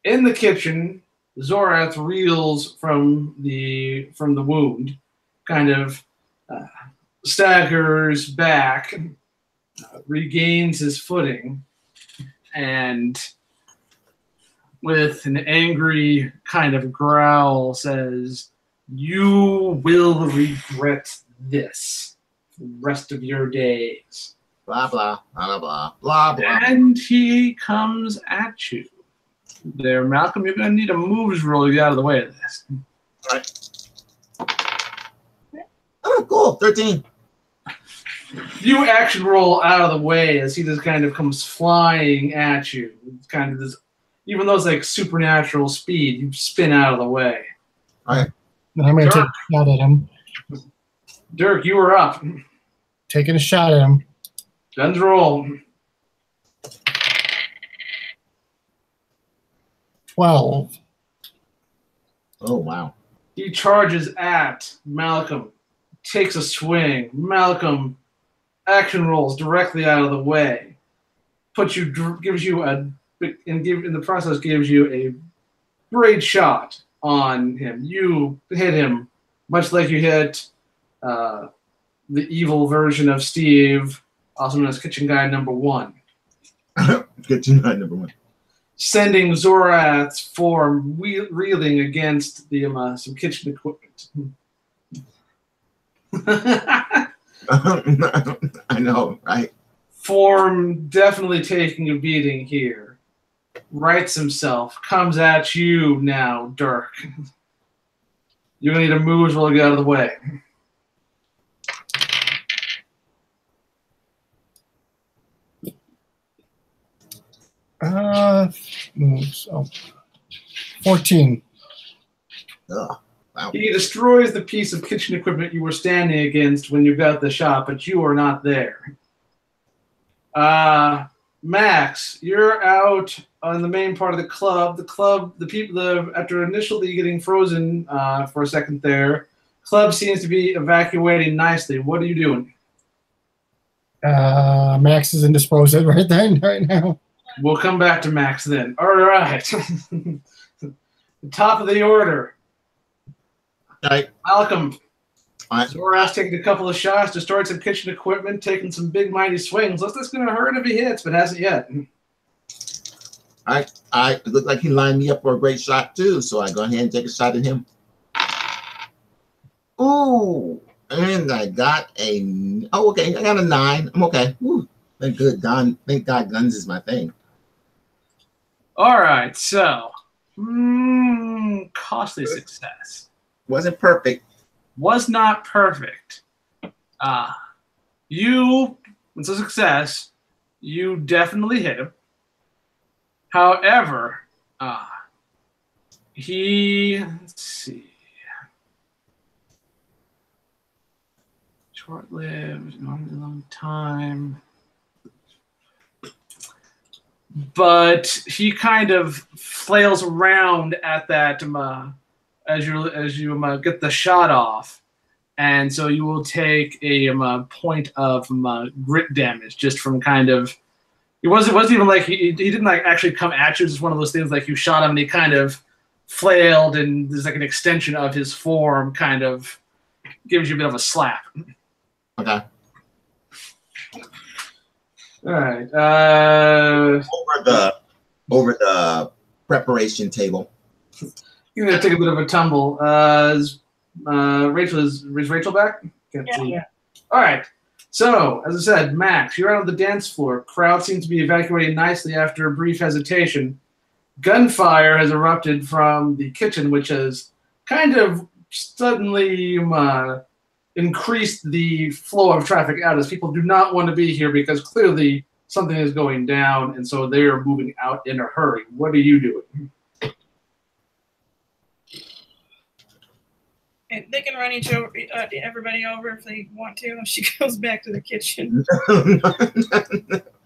In the kitchen, Zorath reels from the wound, kind of staggers back, regains his footing, and with an angry kind of growl says, "You will regret this for the rest of your days." Blah, blah, blah, blah, blah, blah. And he comes at you. There, Malcolm, you're going to need a moves roll to get out of the way of this. All right. Oh, cool. 13. You action roll out of the way as he just kind of comes flying at you. It's kind of this, even though it's like supernatural speed, you spin out of the way. All right. And I'm going to take a shot at him. Dirk, you are up. Taking a shot at him. Guns roll. 12. Oh, wow. He charges at Malcolm, takes a swing. Malcolm action rolls directly out of the way. Gives you in the process gives you a great shot on him. You hit him much like you hit the evil version of Steve, also known as Kitchen Guy Number 1. Kitchen Guy Number 1. Sending Zorath's form reeling against some kitchen equipment. I know, right? Form definitely taking a beating here. Rights himself. Comes at you now, Dirk. You're going to need to move as well to get out of the way. Moves. Oh. 14. Ugh, wow. He destroys the piece of kitchen equipment you were standing against when you got the shot, but you are not there. Max, you're out on the main part of the club. The people, after initially getting frozen for a second there, club seems to be evacuating nicely. What are you doing? Max is indisposed right now. We'll come back to Max then. All right. The top of the order. All right. Malcolm. All right. Zorath's taking a couple of shots, destroyed some kitchen equipment, taking some big mighty swings. Looks like it's going to hurt if he hits, but hasn't yet. It looked like he lined me up for a great shot too, so I go ahead and take a shot at him. Ooh, and I got a I got a 9. I'm okay. Ooh, thank God guns is my thing. All right, so costly success. Wasn't perfect. Was not perfect. It's a success. You definitely hit him. However, let's see. Short-lived, not a long time. But he kind of flails around at that as you get the shot off, and so you will take a point of grit damage just from kind of. It wasn't even like he didn't like actually come at you. It's just one of those things like you shot him and he kind of flailed, and there's like an extension of his form kind of gives you a bit of a slap. Okay. All right. Over the preparation table. You're gonna take a bit of a tumble. Is Rachel back? Can't see. Yeah. All right. So, as I said, Max, you're out on the dance floor. Crowd seems to be evacuating nicely after a brief hesitation. Gunfire has erupted from the kitchen, which has kind of suddenly increased the flow of traffic out, as people do not want to be here because clearly something is going down, and so they are moving out in a hurry. What are you doing? And they can run everybody over if they want to. If she goes back to the kitchen.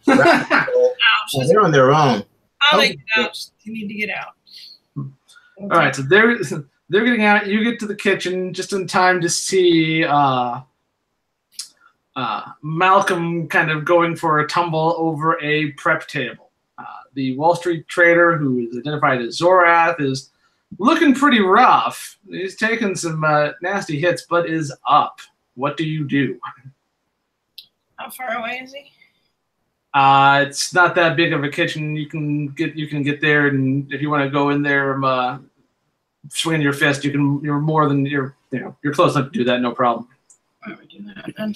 They're on their own. I'll get out. You need to get out. All right, so they're getting out. You get to the kitchen just in time to see Malcolm kind of going for a tumble over a prep table. The Wall Street trader, who is identified as Zorath, is looking pretty rough. He's taken some nasty hits, but is up. What do you do? How far away is he? It's not that big of a kitchen. You can get there, and if you want to go in there, swing your fist. You're more than you're close enough to do that. No problem. Why don't we do that then?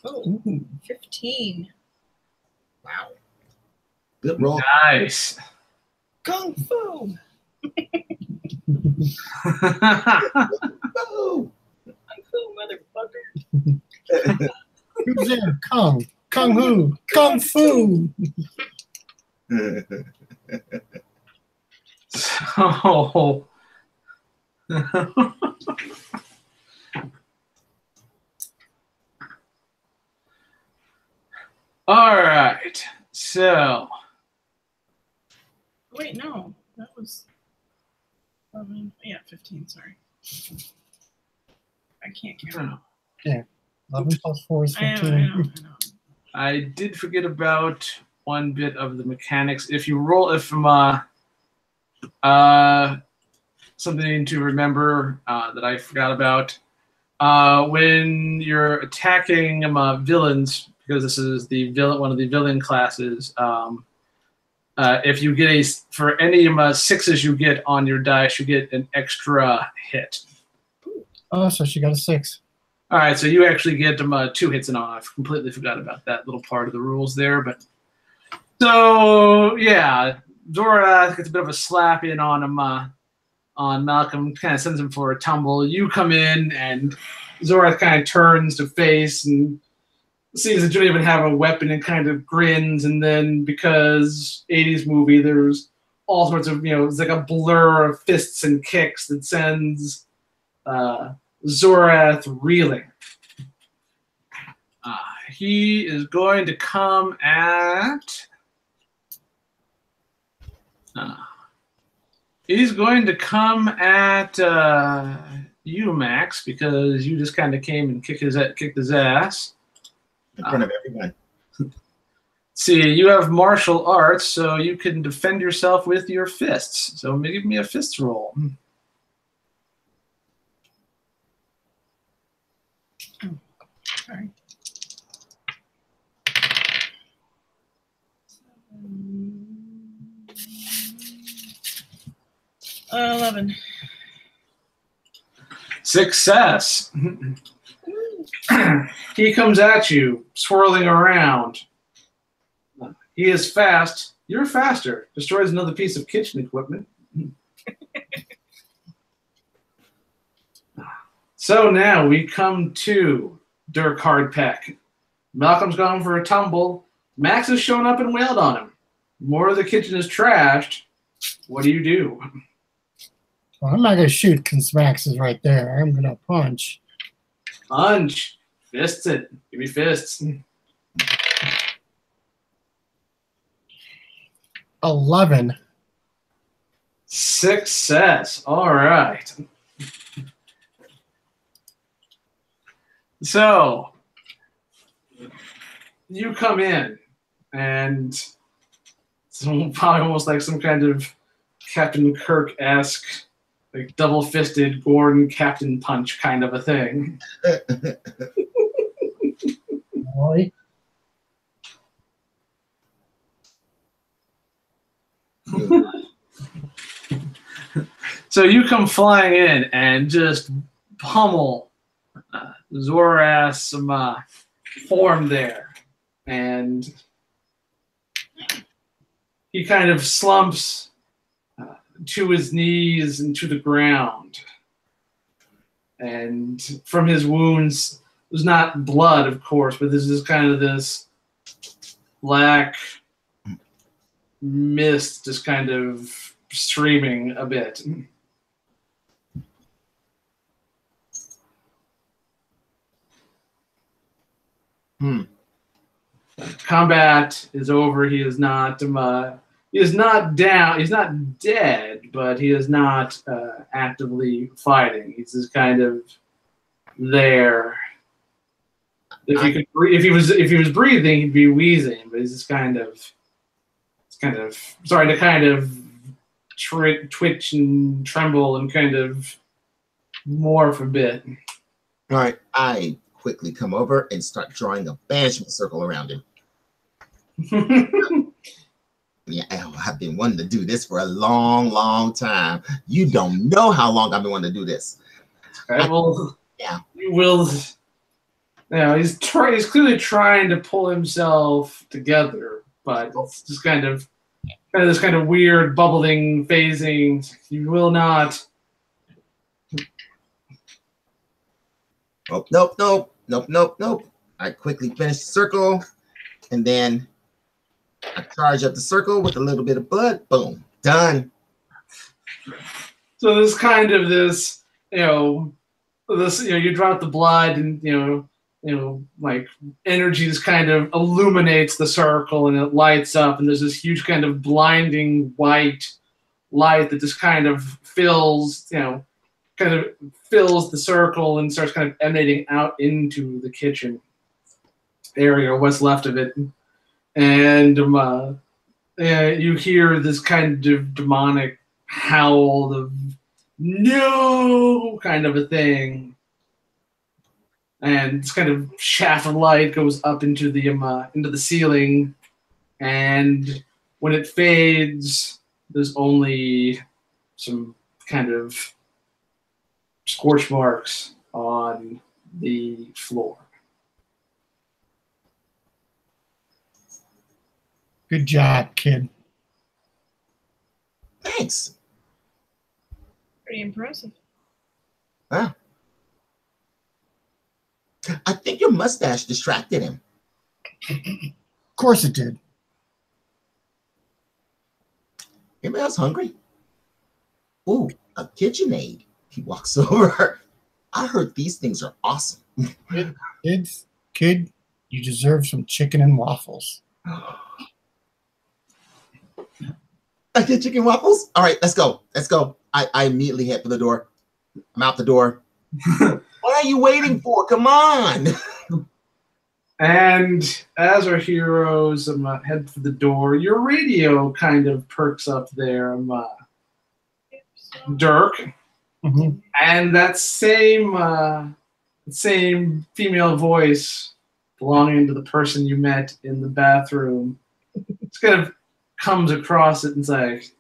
Oh, 15. Wow. Good roll. Nice. Kung Fu. Oh. Kung Fu, motherfucker. Who's there? Kung Fu. Kung Fu. So. All right. So Wait, no. That was 11. Yeah, 15. Sorry. I can't count. Yeah. 11 plus 4 is 15. I know. I did forget about one bit of the mechanics. If you roll, something to remember that I forgot about. When you're attacking villains, because this is one of the villain classes, if you get for any sixes you get on your dice, you get an extra hit. Oh, so she got a 6. All right, so you actually get 2 hits and on. I completely forgot about that little part of the rules there, but so yeah, Zora gets a bit of a slap in on him. On Malcolm, kind of sends him for a tumble. You come in, and Zora kind of turns to face and sees that you don't even have a weapon and kind of grins. And then, because 80s movie, there's all sorts of, it's like a blur of fists and kicks that sends Zorath reeling. He is going to come at... he's going to come at you, Max, because you just kind of came and kicked his ass. In front of everyone. See, you have martial arts, so you can defend yourself with your fists. So give me a fist roll. Sorry. 11. Success. He comes at you, swirling around. He is fast. You're faster. Destroys another piece of kitchen equipment. So now we come to Dirk Hardpeck. Malcolm's gone for a tumble. Max has shown up and wailed on him. More of the kitchen is trashed. What do you do? Well, I'm not going to shoot because Max is right there. I'm going to punch. Punch. Fists it. Give me fists. 11. Success. All right. So, you come in, and it's probably almost like some kind of Captain Kirk-esque, like double-fisted Gordon Captain Punch kind of a thing. Really? So you come flying in and just pummel Zorath's form there, and he kind of slumps to his knees and to the ground. And from his wounds, there's not blood, of course, but there's just kind of this black mist just kind of streaming a bit. Combat is over. He is not down. He's not dead, but he is not actively fighting. He's just kind of there. If he was breathing, he'd be wheezing, but he's just kind of starting to kind of twitch and tremble and kind of morph a bit. All right, I quickly come over and start drawing a banishment circle around him. Yeah, I've been wanting to do this for a long, long time. You don't know how long I've been wanting to do this. Yeah. You will. He's clearly trying to pull himself together, but it's just kind of this kind of weird bubbling, phasing. You will not. Oh, nope. I quickly finish the circle, and then I charge up the circle with a little bit of blood. Boom, done. So there's kind of this, you drop the blood, and like energy just kind of illuminates the circle and it lights up, and there's this huge kind of blinding white light that just kind of fills the circle and starts kind of emanating out into the kitchen area, or what's left of it. And you hear this kind of demonic howl of no kind of a thing. And this kind of shaft of light goes up into the ceiling, and when it fades, there's only some kind of scorch marks on the floor. Good job, kid. Thanks. Pretty impressive. Huh. I think your mustache distracted him. Of course it did. Anybody else hungry? Ooh, a KitchenAid. He walks over. I heard these things are awesome. Kid, you deserve some chicken and waffles. I get chicken waffles? All right, let's go. Let's go. I immediately head for the door. I'm out the door. What are you waiting for? Come on. And as our heroes head for the door, your radio kind of perks up there, Dirk. Mm-hmm. And that same female voice belonging to the person you met in the bathroom, it's kind of comes across it and it's like,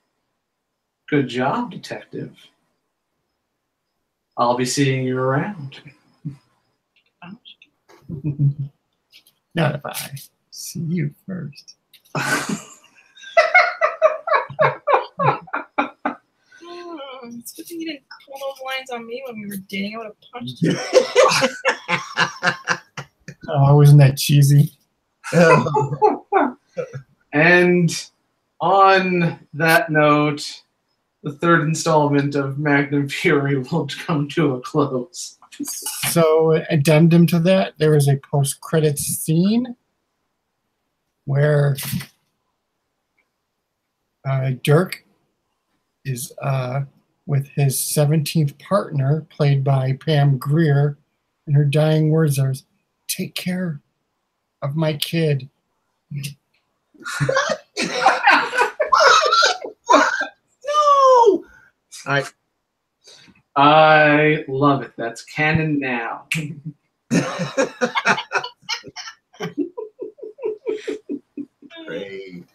good job, detective. I'll be seeing you around. Not if I see you first. It's good that you didn't pull those lines on me when we were dating. I would have punched you. Oh, wasn't that cheesy? And on that note, the third installment of Magnum Fury will come to a close. So, addendum to that, there is a post-credits scene where Dirk is with his 17th partner, played by Pam Grier, and her dying words are, "Take care of my kid." No. All right. I love it. That's canon now. Great.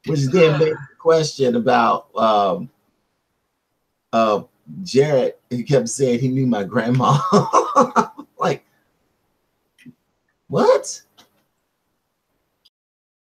Which then made the question about Jared. He kept saying he knew my grandma. Like, what?